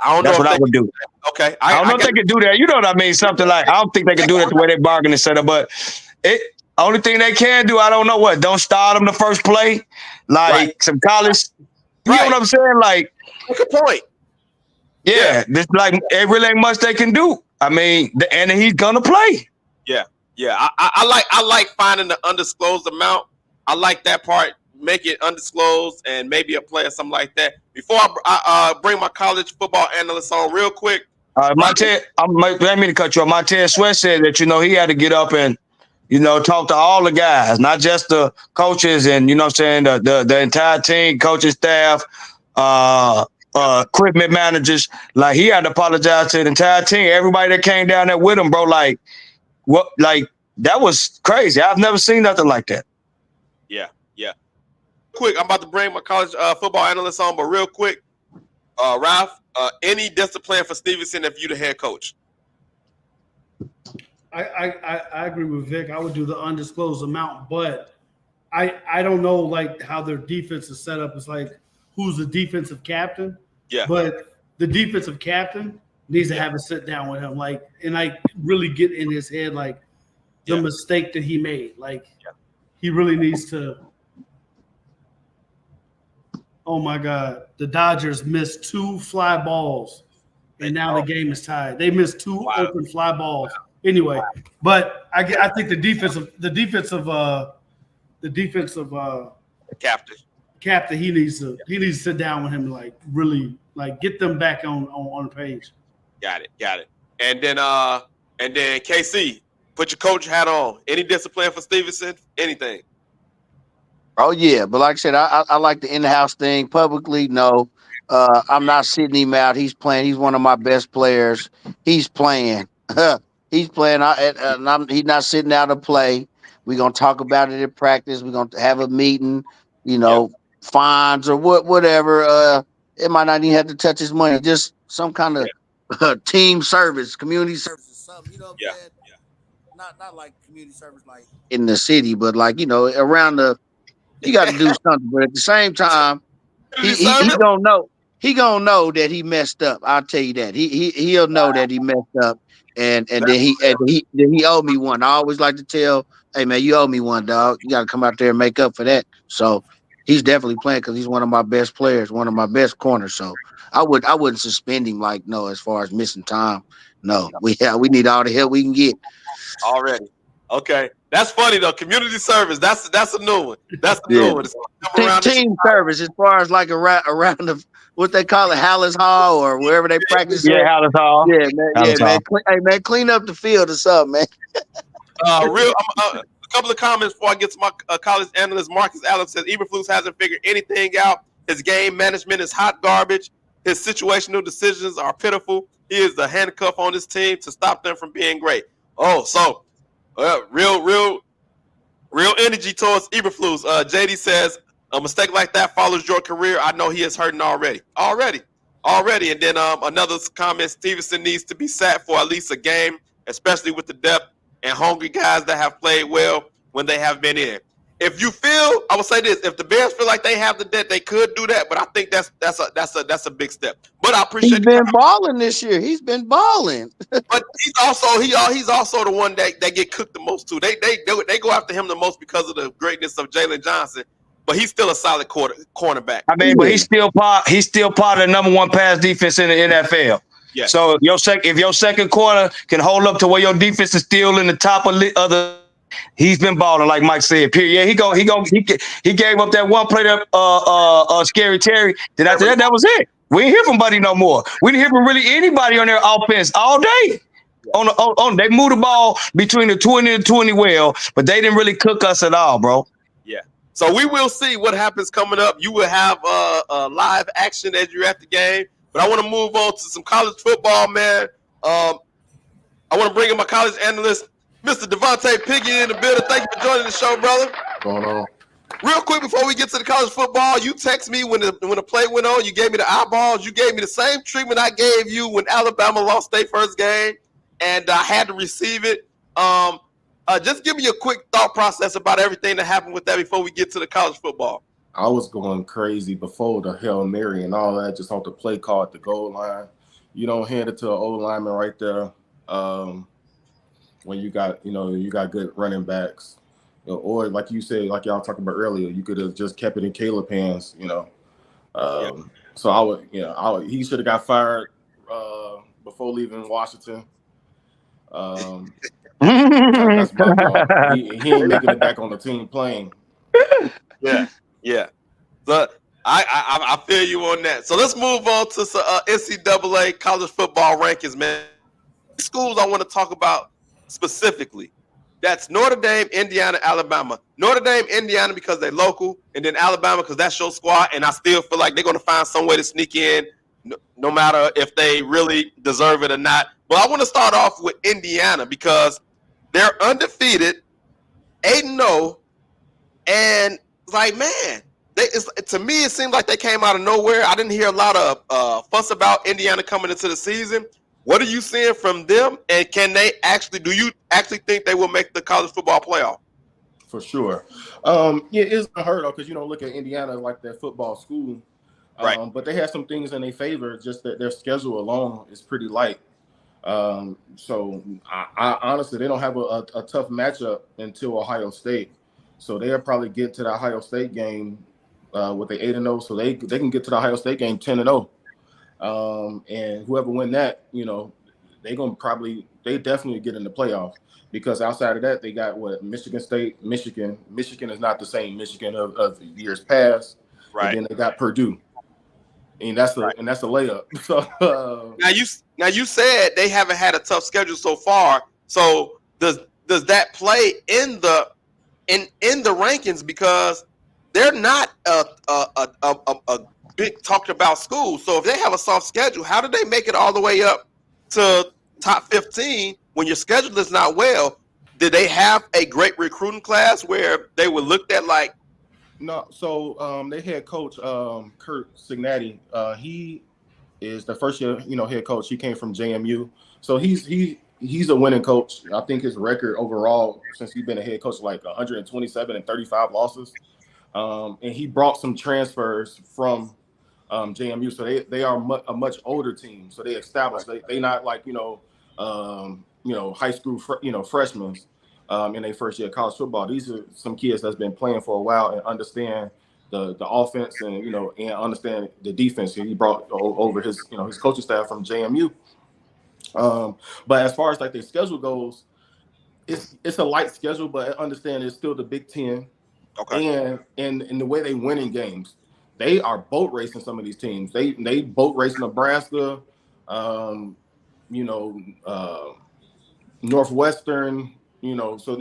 That's what I would do. Okay, I don't know if they could do that. You know what I mean? Something like I don't think they can do that the way they bargain and set up, but only thing they can do, I don't know what. Don't start them the first play, like some college. You know what I'm saying? Like, good point. Yeah, this like it really ain't much they can do. I mean, and he's gonna play. Yeah. I like finding the undisclosed amount. I like that part. Make it undisclosed and maybe a play or something like that. Before I bring my college football analyst on real quick. Let me to cut you off. Montez Sweat said that he had to get up and talk to all the guys, not just the coaches and what I'm saying, the entire team, coaching staff, equipment managers. Like he had to apologize to the entire team, everybody that came down there with him, bro. Like what? Like that was crazy. I've never seen nothing like that. Yeah. Quick, I'm about to bring my college football analyst on, but real quick, Ralph, any discipline for Stevenson if you the head coach? I agree with Vic. I would do the undisclosed amount, but I don't know like how their defense is set up. It's like who's the defensive captain? Yeah. But the defensive captain needs to have a sit down with him, like and like really get in his head like the mistake that he made. Like he really needs to. Oh my God, the Dodgers missed 2 fly balls, and now the game is tied. They missed 2 open fly balls. Anyway, but I think the defensive captain he needs to sit down with him and like really like get them back on the page. Got it. And then KC, put your coach hat on. Any discipline for Stevenson? Anything? Oh yeah, but like I said, I like the in-house thing. Publicly, no. I'm not sitting him out. He's playing. He's one of my best players. He's playing. He's playing. He's not sitting out of play. We're gonna talk about it in practice. We're gonna have a meeting. Fines or whatever. It might not even have to touch his money. Just some kind of team service, community service, something. You know what I'm saying? Yeah. Not like community service like in the city, but like around the. You got to do something, but at the same time, he gonna know. He gonna know that he messed up. I'll tell you that. He'll know that he messed up, and then he owe me one. I always like to tell, hey man, you owe me one, dog. You got to come out there and make up for that. So he's definitely playing because he's one of my best players, one of my best corners. So I wouldn't suspend him as far as missing time. No, we need all the help we can get already. Okay. That's funny though. Community service. That's a new one. That's a new one. Team service as far as like around the what they call it, Hallis Hall or wherever they practice. Yeah, Hallis Hall. Yeah, man. Hey man, clean up the field or something, man. A couple of comments before I get to my college analyst. Marcus Allen says Eberflus hasn't figured anything out. His game management is hot garbage. His situational decisions are pitiful. He is the handcuff on this team to stop them from being great. Oh, so. Real energy towards Eberflus. JD says a mistake like that follows your career. I know he is hurting already. And then another comment: Stevenson needs to be sat for at least a game, especially with the depth and hungry guys that have played well when they have been in. If you feel, I will say this: if the Bears feel like they have the depth, they could do that. But I think that's a big step. But I appreciate. He's been balling this year. He's been balling. But he's also the one that get cooked the most too. They go after him the most because of the greatness of Jalen Johnson. But he's still a solid cornerback. I mean, but he's still part of the number 1 pass defense in the NFL. Yeah. So if your second corner can hold up to where your defense is still in the top of the. He's been balling, like Mike said. Period. Yeah, he gave up that one play to Scary Terry. Then after that was it. We didn't hear from Buddy no more. We didn't hear from really anybody on their offense all day. On they moved the ball between the 20 and 20 well, but they didn't really cook us at all, bro. Yeah. So we will see what happens coming up. You will have live action as you're at the game. But I want to move on to some college football, man. I want to bring in my college analyst, Mr. Devontae Piggy, in the building. Thank you for joining the show, brother. What's going on? Real quick before we get to the college football, you text me when the play went on. You gave me the eyeballs. You gave me the same treatment I gave you when Alabama lost their first game, and I had to receive it. Just give me a quick thought process about everything that happened with that before we get to the college football. I was going crazy before the Hail Mary and all that, just off the play call at the goal line. You don't hand it to an old lineman right there when you got good running backs. Or like you said, like y'all talking about earlier, you could have just kept it in Caleb's hands, So I would, he should have got fired before leaving Washington. That's my thought. He ain't making it back on the team playing. Yeah. But I feel you on that. So let's move on to NCAA college football rankings, man. Schools I want to talk about specifically. That's Notre Dame, Indiana, Alabama. Notre Dame, Indiana because they're local, and then Alabama because that's your squad. And I still feel like they're going to find some way to sneak in, no matter if they really deserve it or not. But I want to start off with Indiana because they're undefeated, 8-0, and like, man, to me it seemed like they came out of nowhere. I didn't hear a lot of fuss about Indiana coming into the season. What are you seeing from them, and do you actually think they will make the college football playoff? For sure. It's unheard of because look at Indiana like their football school. Right. But they have some things in their favor, just that their schedule alone is pretty light. So I honestly, they don't have a tough matchup until Ohio State. So they'll probably get to the Ohio State game with the 8-0, so they can get to the Ohio State game 10-0. And whoever win that, they definitely get in the playoff because outside of that, they got Michigan State, Michigan is not the same Michigan of years past. Right. And then they got Purdue. And that's a layup. So now you said they haven't had a tough schedule so far. So does that play in the rankings because they're not a big talked about school. So if they have a soft schedule, how did they make it all the way up to top 15 when your schedule is not well? Did they have a great recruiting class where they were looked at like? No. So they head coach Kurt Cignati. He is the first year head coach. He came from JMU. So he's a winning coach. I think his record overall since he's been a head coach like 127 and 35 losses. And he brought some transfers from JMU, so they are a much older team. So they established. They not like high school freshmen in their first year of college football. These are some kids that's been playing for a while and understand the offense and and understand the defense. He brought over his his coaching staff from JMU. But as far as like their schedule goes, it's a light schedule, but understand it's still the Big Ten. Okay. And the way they win in games, they are boat racing some of these teams. They boat racing Nebraska, Northwestern. So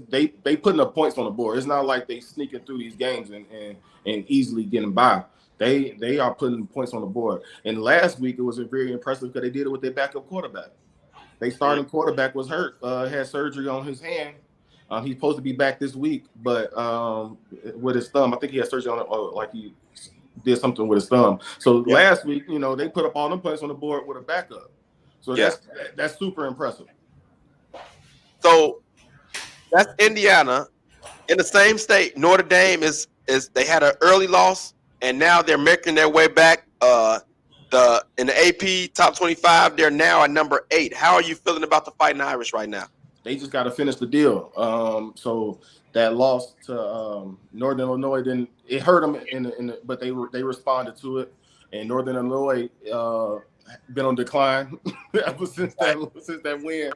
they putting up points on the board. It's not like they sneaking through these games and easily getting by. They are putting points on the board. And last week it was very impressive because they did it with their backup quarterback. They starting quarterback was hurt, had surgery on his hand. He's supposed to be back this week, but with his thumb, I think he had surgery on it, like he did something with his thumb. So last week, they put up all them points on the board with a backup. So that's super impressive. So that's Indiana. In the same state, Notre Dame is they had an early loss, and now they're making their way back. In the AP top 25, they're now at number 8. How are you feeling about the Fighting Irish right now? They just got to finish the deal. So that loss to Northern Illinois it hurt them but they responded to it. And Northern Illinois been on decline ever since that win.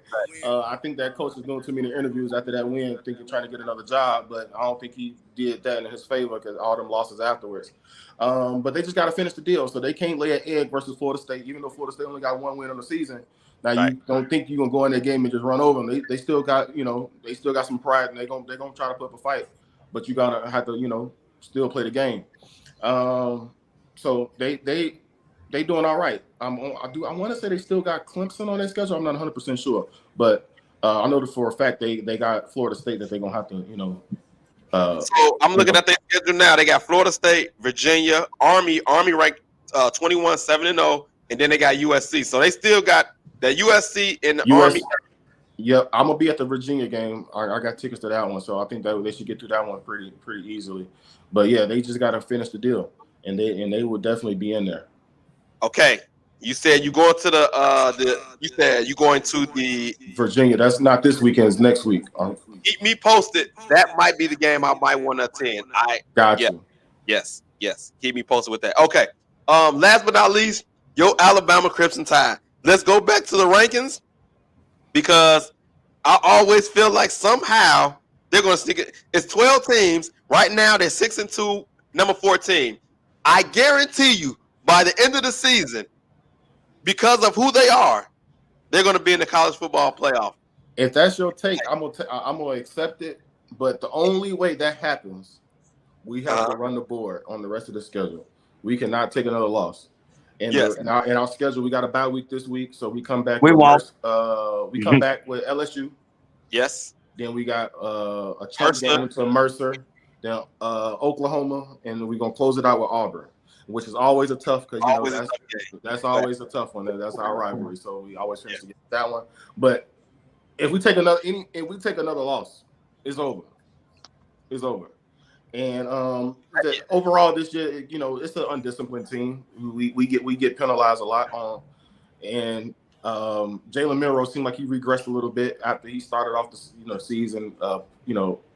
I think that coach is doing too many interviews after that win, thinking trying to get another job, but I don't think he did that in his favor because all them losses afterwards. But they just got to finish the deal, so they can't lay an egg versus Florida State, even though Florida State only got one win on the season. Now you don't think you're gonna go in that game and just run over them. They still got some pride, and they're gonna try to put up a fight, but you gotta have to still play the game. So they doing all right. I want to say they still got Clemson on their schedule. I'm not 100% sure, but I know that for a fact they got Florida State that they're gonna have to so I'm looking at their schedule now. They got Florida State, Virginia, Army ranked 21-7-0, and then they got USC. So they still got the USC and the Army. Yep, I'm gonna be at the Virginia game. I got tickets to that one, so I think that they should get through that one pretty easily. But yeah, they just got to finish the deal, and they will definitely be in there. Okay, you said you going to you said you going to the Virginia. That's not this weekend. It's next week. Keep me posted. That might be the game I might want to attend. Got you. Yes. Keep me posted with that. Okay. Last but not least, your Alabama Crimson Tide. Let's go back to the rankings because I always feel like somehow they're going to stick it. It's 12 teams right now. They're 6-2, number 14. I guarantee you, by the end of the season, because of who they are, they're going to be in the college football playoff. If that's your take, I'm gonna accept it. But the only way that happens, we have to run the board on the rest of the schedule. We cannot take another loss. And in our schedule, we got a bye week this week, so we come back. We come back with LSU. Yes. Then we got a check game to Mercer, then Oklahoma, and we're gonna close it out with Auburn, which is always a tough because that's always a tough one. That's our rivalry, so we always finish to get that one. But if we take another loss, it's over. It's over. And overall this year, it's an undisciplined team. We get penalized a lot on, and Jalen Milroe seemed like he regressed a little bit after he started off the season.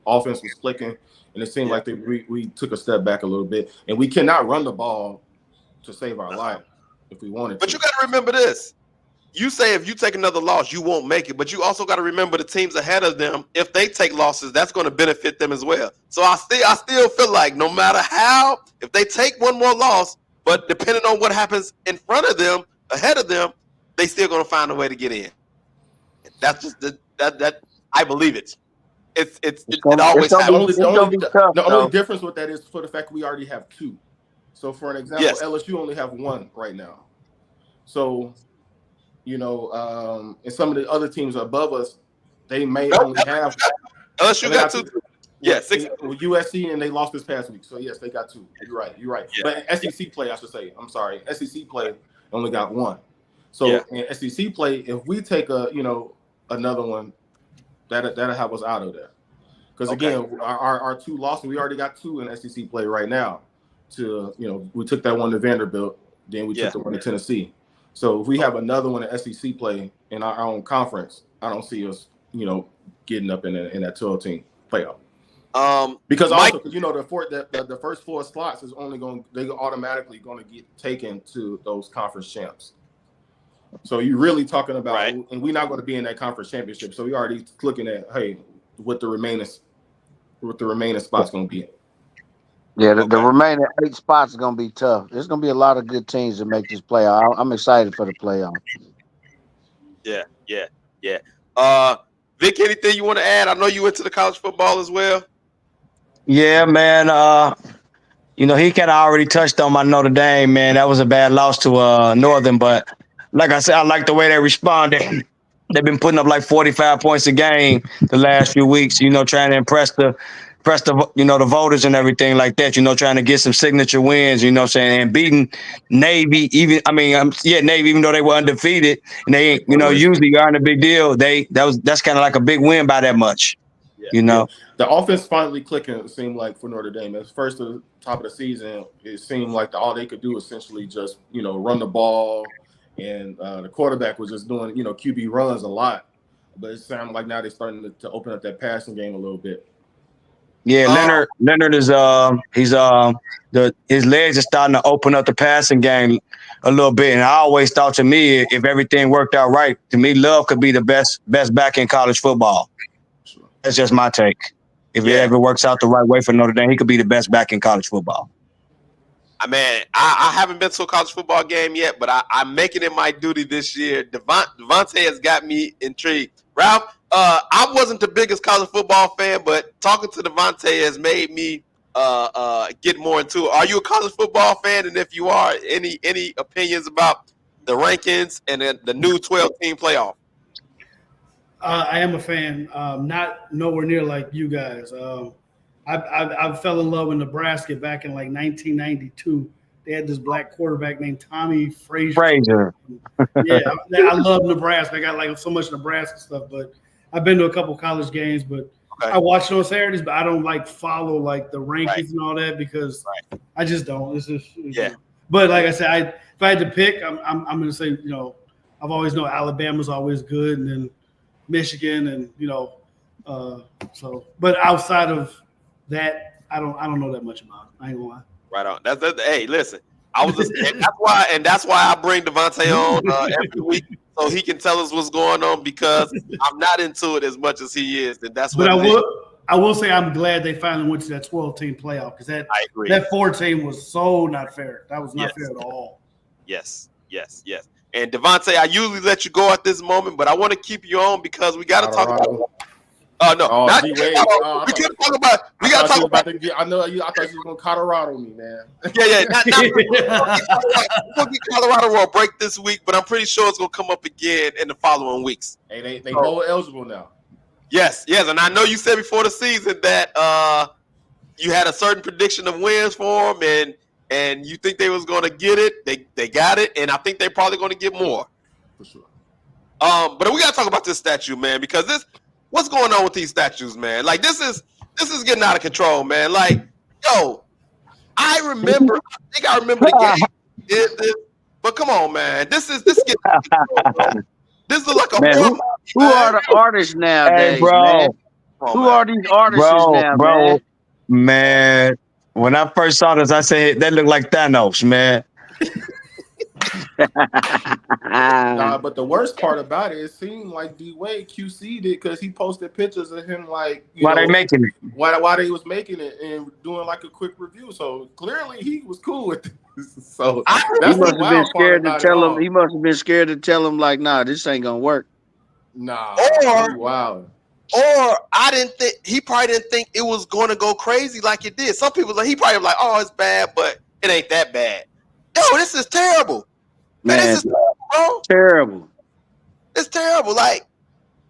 Offense was clicking, and it seemed like we took a step back a little bit, and we cannot run the ball to save our life if we wanted to. But you got to remember this. You say if you take another loss, you won't make it. But you also got to remember the teams ahead of them. If they take losses, that's going to benefit them as well. So I still feel like no matter how, if they take one more loss, but depending on what happens in front of them, ahead of them, they still going to find a way to get in. That's just that I believe it. It always happens. The only difference with that is for the fact we already have two. So for an example, LSU only have one right now. So. And some of the other teams above us, they may only have. LSU got two. Yeah, 6. With USC, and they lost this past week. So yes, they got two. You're right. Yeah. But SEC play, I should say. I'm sorry. SEC play only got one. So in SEC play, if we take another one, that'll have us out of there. Because again, our two losses, we already got two in SEC play right now. We took that one to Vanderbilt, then we took the one to Tennessee. So if we have another one in SEC play in our own conference, I don't see us, getting up in that 12-team playoff. Because the first 4 slots is they're automatically going to get taken to those conference champs. So you're really talking about, and we're not going to be in that conference championship. So we're already looking at, hey, what the remaining spots going to be. Yeah, the remaining 8 spots are going to be tough. There's going to be a lot of good teams to make this playoff. I'm excited for the playoff. Yeah. Vic, anything you want to add? I know you went to the college football as well. Yeah, man. He kind of already touched on my Notre Dame, man. That was a bad loss to Northern, but like I said, I like the way they responded. They've been putting up like 45 points a game the last few weeks, trying to impress the the voters and everything like that, trying to get some signature wins, and beating Navy, Navy, even though they were undefeated and they, usually aren't a big deal. That's kind of like a big win by that much, The offense finally clicking, it seemed like, for Notre Dame. At first, at the top of the season, it seemed like all they could do essentially just, run the ball, and the quarterback was just doing, QB runs a lot. But it sounded like now they're starting to open up that passing game a little bit. Yeah, Leonard is his legs are starting to open up the passing game a little bit. And I always thought, to me, if everything worked out right, to me, Love could be the best back in college football. That's just my take. If it ever works out the right way for Notre Dame, he could be the best back in college football. I haven't been to a college football game yet, but I'm making it my duty this year. Devontae has got me intrigued. Ralph, I wasn't the biggest college football fan, but talking to Devontae has made me get more into it. Are you a college football fan? And if you are, any opinions about the rankings and the new 12-team playoff? I am a fan. Not nowhere near like you guys. I fell in love with Nebraska back in like 1992. They had this black quarterback named Tommy Frazier. Yeah, I love Nebraska. I got like so much Nebraska stuff, but I've been to a couple college games, but I watch it on Saturdays, but I don't like follow like the rankings and all that because I just don't. It's just But like I said, if I had to pick, I'm going to say, I've always known Alabama's always good, and then Michigan, and but outside of that, I don't know that much about it. I ain't gonna lie. Right on. Hey, listen, I was that's why I bring Devontae on every week so he can tell us what's going on, because I'm not into it as much as he is, and that's what. But I will say I'm glad they finally went to that 12-team playoff, because that 4-team was so not fair. That was not fair at all. Yes. And Devontae, I usually let you go at this moment, but I want to keep you on because we got to talk about. Not D-Wade. We can't talk about. We got to talk about. I know you. I thought you were going to Colorado me, man. Yeah. We'll get Colorado on break this week, but I'm pretty sure it's going to come up again in the following weeks. Hey, they bowl eligible now. Yes, and I know you said before the season that you had a certain prediction of wins for them, and you think they was going to get it. They got it, and I think they're probably going to get more. For sure. But we got to talk about this statue, man, because what's going on with these statues, man? Like, this is getting out of control, man. Like, I remember the game, but come on, man. This getting out of control, bro. This is like a man, who are the artists nowadays, hey, bro? Man? Who are these artists now, bro? Man, when I first saw this, I said that looked like Thanos, man. But the worst part about it seemed like D-Wade QC'd it because he posted pictures of him like they making it. Why they was making it and doing like a quick review. So clearly he was cool with this. So he must have been scared to tell him. He must have been scared to tell him like, nah, this ain't gonna work. Nah. Or I didn't think he probably didn't think it was going to go crazy like it did. Some people he probably like, oh, it's bad, but it ain't that bad. Yo, this is terrible. Man, this is terrible, bro. Terrible. It's terrible. Like,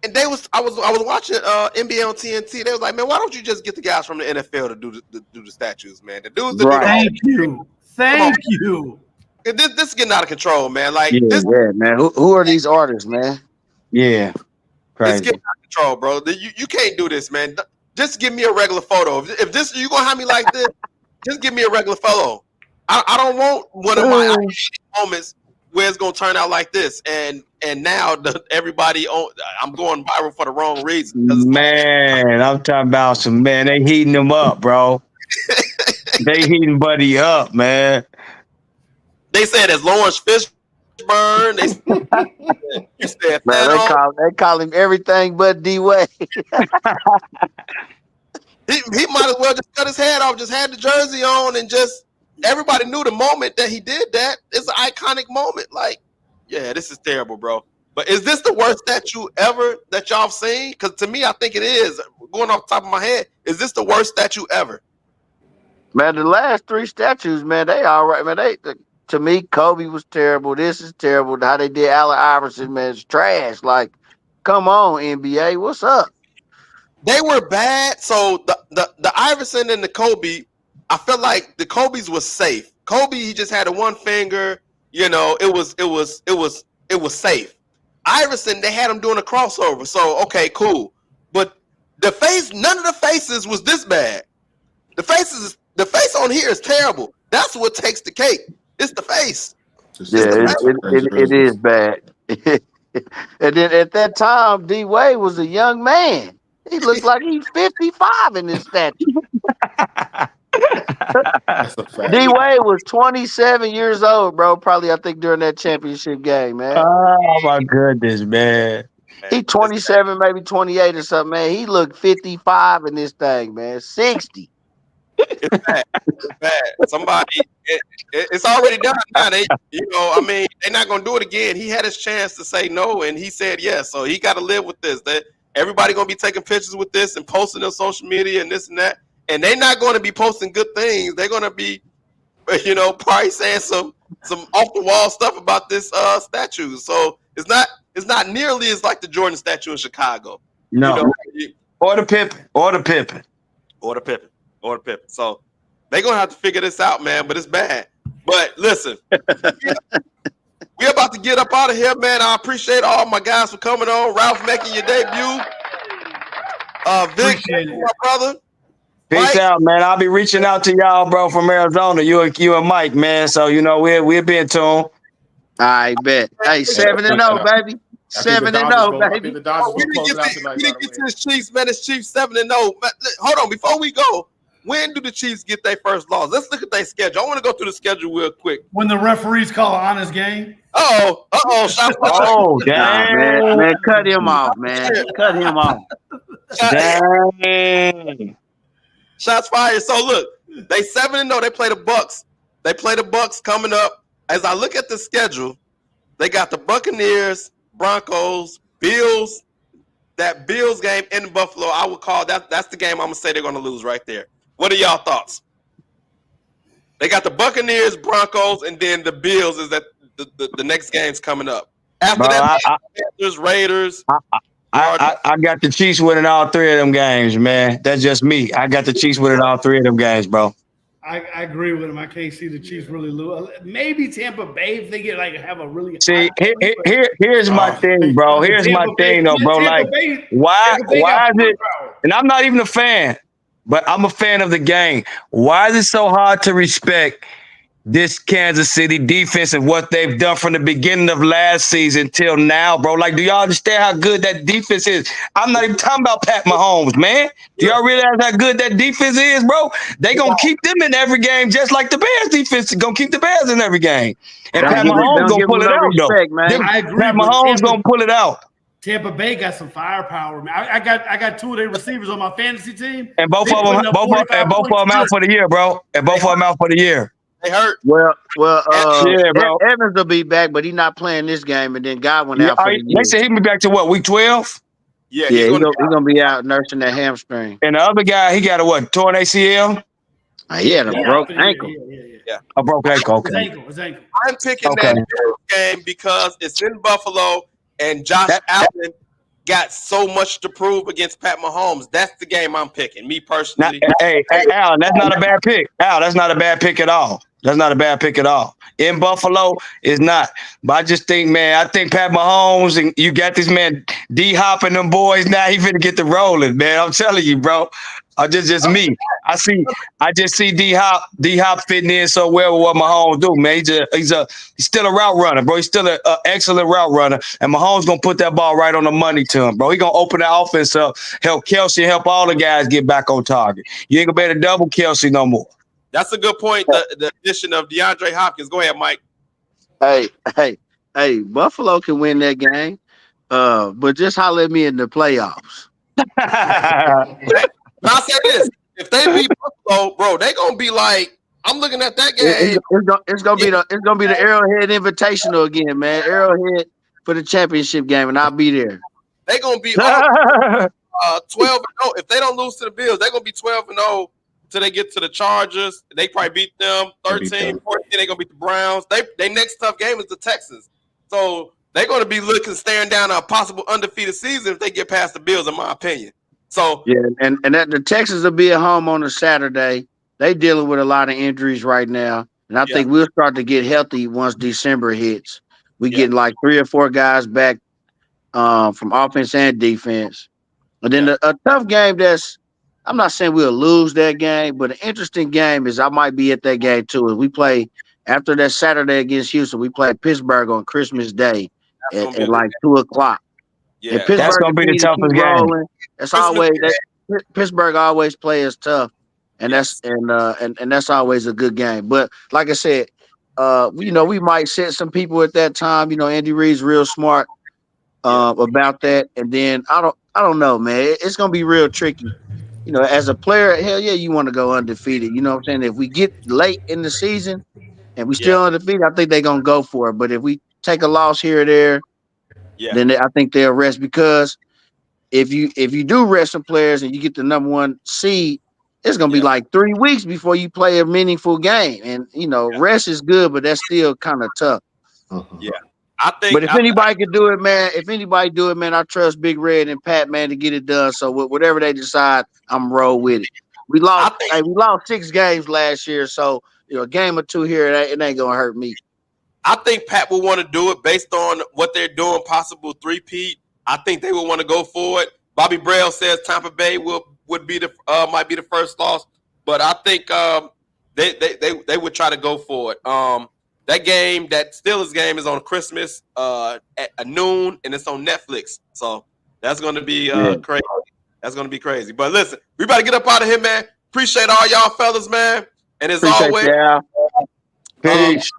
and I was watching NBA on TNT. They was like, man, why don't you just get the guys from the NFL to do the statues, man? The dudes Thank you. This is getting out of control, man. Like, man. Who are these artists, man? Yeah, crazy. It's getting out of control, bro. You can't do this, man. Just give me a regular photo. If this you gonna have me like this, just give me a regular photo. I don't want one of my moments where it's gonna turn out like this, and now everybody I'm going viral for the wrong reason. Man, I'm talking about some man. They heating them up, bro. They heating Buddy up, man. They said as Lawrence Fishburne. They said man, they call him everything but D-Wade. He might as well just cut his head off, just had the jersey on, and just. Everybody knew the moment that he did that. It's an iconic moment. Like, yeah, this is terrible, bro. But is this the worst statue ever that y'all seen? Because to me, I think it is. Going off the top of my head, is this the worst statue ever? Man, the last 3 statues, man, they all right. Man, to me, Kobe was terrible. This is terrible. How they did Allen Iverson, man, it's trash. Like, come on, NBA, what's up? They were bad. So the Iverson and the Kobe. I felt like the Kobe's was safe. Kobe, he just had a one finger. It was safe. Iverson, they had him doing a crossover. So okay, cool. But the face, none of the faces was this bad. The face on here is terrible. That's what takes the cake. It's the face. It is bad. And then at that time, D-Wade was a young man. He looks like he's 55 in this statue. That's a fact. D Wade was 27 years old, bro. Probably, I think, during that championship game, man. Oh my goodness, man. He 27, maybe 28 or something, man. He looked 55 in this thing, man. 60. It's bad. It's bad. Somebody, it's already done now. They're not gonna do it again. He had his chance to say no, and he said yes. So he got to live with this. That everybody gonna be taking pictures with this and posting on social media and this and that. And they're not going to be posting good things. They're going to be, probably saying some off the wall stuff about this statue. So it's not nearly as like the Jordan statue in Chicago. No, or the Pippen. So they're gonna have to figure this out, man. But it's bad. But listen, we're about to get up out of here, man. I appreciate all my guys for coming on. Ralph making your debut. Vic, my brother. Peace out, man. I'll be reaching out to y'all, bro, from Arizona. You and Mike, man. So we'll be in tune. I bet. Hey, 7-0, baby. 7-0, baby. The Dodgers We didn't get to the Chiefs, man. It's Chiefs 7-0. Hold on, before we go, when do the Chiefs get their first loss? Let's look at their schedule. I want to go through the schedule real quick. When the referees call an honest game. Oh, damn. Man, cut him off, man. Cut him off. Dang. Shots fired. So look, they 7-0. They play the Bucks. They play the Bucks coming up. As I look at the schedule, they got the Buccaneers, Broncos, Bills. That Bills game in Buffalo, I would call that's the game I'm gonna say they're gonna lose right there. What are y'all thoughts? They got the Buccaneers, Broncos, and then the Bills is that the next game's coming up. After that, Panthers, Raiders. I got the Chiefs winning all three of them games, man. That's just me. I got the Chiefs winning all three of them games, bro. I agree with him. I can't see the Chiefs really lose. Maybe Tampa Bay if they have a really here's my thing, bro. Here's my thing, though, bro. Like, why is it? And I'm not even a fan, but I'm a fan of the game. Why is it so hard to respect this Kansas City defense and what they've done from the beginning of last season till now, bro? Like, do y'all understand how good that defense is? I'm not even talking about Pat Mahomes, man. Do y'all realize how good that defense is, bro? They gonna keep them in every game, just like the Bears defense is gonna keep the Bears in every game. And Pat Mahomes gonna pull it out, though. I agree. Pat Mahomes gonna pull it out. Tampa Bay got some firepower, man. I got two of their receivers on my fantasy team, and both of them out for the year, bro. And both of them out for the year. They hurt. Well, yeah, bro. Evans will be back, but he's not playing this game, and then Godwin out for the year. They say he'll be back to what, week 12? Yeah, he's gonna be out nursing that hamstring. And the other guy, he got a what, torn ACL? He had a broke ankle. Yeah. A broke ankle. Okay. His ankle. I'm picking that game because it's in Buffalo, and Josh Allen got so much to prove against Pat Mahomes. That's the game I'm picking, me personally. Hey, Al, that's not a bad pick. Al, that's not a bad pick at all. That's not a bad pick at all. In Buffalo, it's not. But I just think, man, I think Pat Mahomes, and you got this man D-Hop and them boys, now he finna get the rolling, man. I'm telling you, bro. Just me. I just see D-Hop fitting in so well with what Mahomes do, man. He's still a route runner, bro. He's still an excellent route runner. And Mahomes gonna put that ball right on the money to him, bro. He gonna open the offense up, help Kelsey, help all the guys get back on target. You ain't gonna be able to double Kelsey no more. That's a good point. The addition of DeAndre Hopkins. Go ahead, Mike. Hey, Buffalo can win that game. But just holler at me in the playoffs. But I'll say this: if they beat Buffalo, bro, they gonna be like, I'm looking at that game. It's gonna be the Arrowhead Invitational again, man. Arrowhead for the championship game, and I'll be there. They gonna be 12-0. If they don't lose to the Bills, they're gonna be 12-0 until they get to the Chargers. They probably beat them 13-14. They're gonna beat the Browns. They next tough game is the Texans. So they're gonna be staring down a possible undefeated season if they get past the Bills, in my opinion. So yeah, and that the Texans will be at home on a Saturday. They dealing with a lot of injuries right now, and I think we'll start to get healthy once December hits. We get like 3 or 4 guys back from offense and defense, and then a tough game. I'm not saying we'll lose that game, but an interesting game is I might be at that game too. As we play after that Saturday against Houston, we play Pittsburgh on Christmas Day at like 2:00. And Pittsburgh that's gonna be the toughest game. rolling. It's always Pittsburgh always plays tough, and that's always a good game. But like I said, we might set some people at that time. Andy Reid's real smart about that, and then I don't know, man. It's gonna be real tricky. As a player, hell yeah, you want to go undefeated. You know what I'm saying? If we get late in the season and we still undefeated, I think they're gonna go for it. But if we take a loss here or there, then I think they'll rest, because if you do rest some players and you get the number 1 seed, it's gonna be like 3 weeks before you play a meaningful game. And rest is good, but that's still kind of tough. Yeah. I think, but if anybody can do it, man, I trust Big Red and Pat, man, to get it done. So whatever they decide, I'm roll with it. We lost 6 games last year, so a game or 2 here, it ain't gonna hurt me. I think Pat will want to do it based on what they're doing, possible 3-peat. I think they will want to go for it. Bobby Braille says Tampa Bay might be the first loss, but I think they would try to go for it. That Steelers game is on Christmas at noon, and it's on Netflix. So that's going to be crazy. That's going to be crazy. But listen, we about to get up out of here, man. Appreciate all y'all fellas, man. And as always, peace.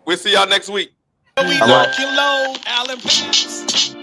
We'll see y'all next week. We lock and load, Allen Pants.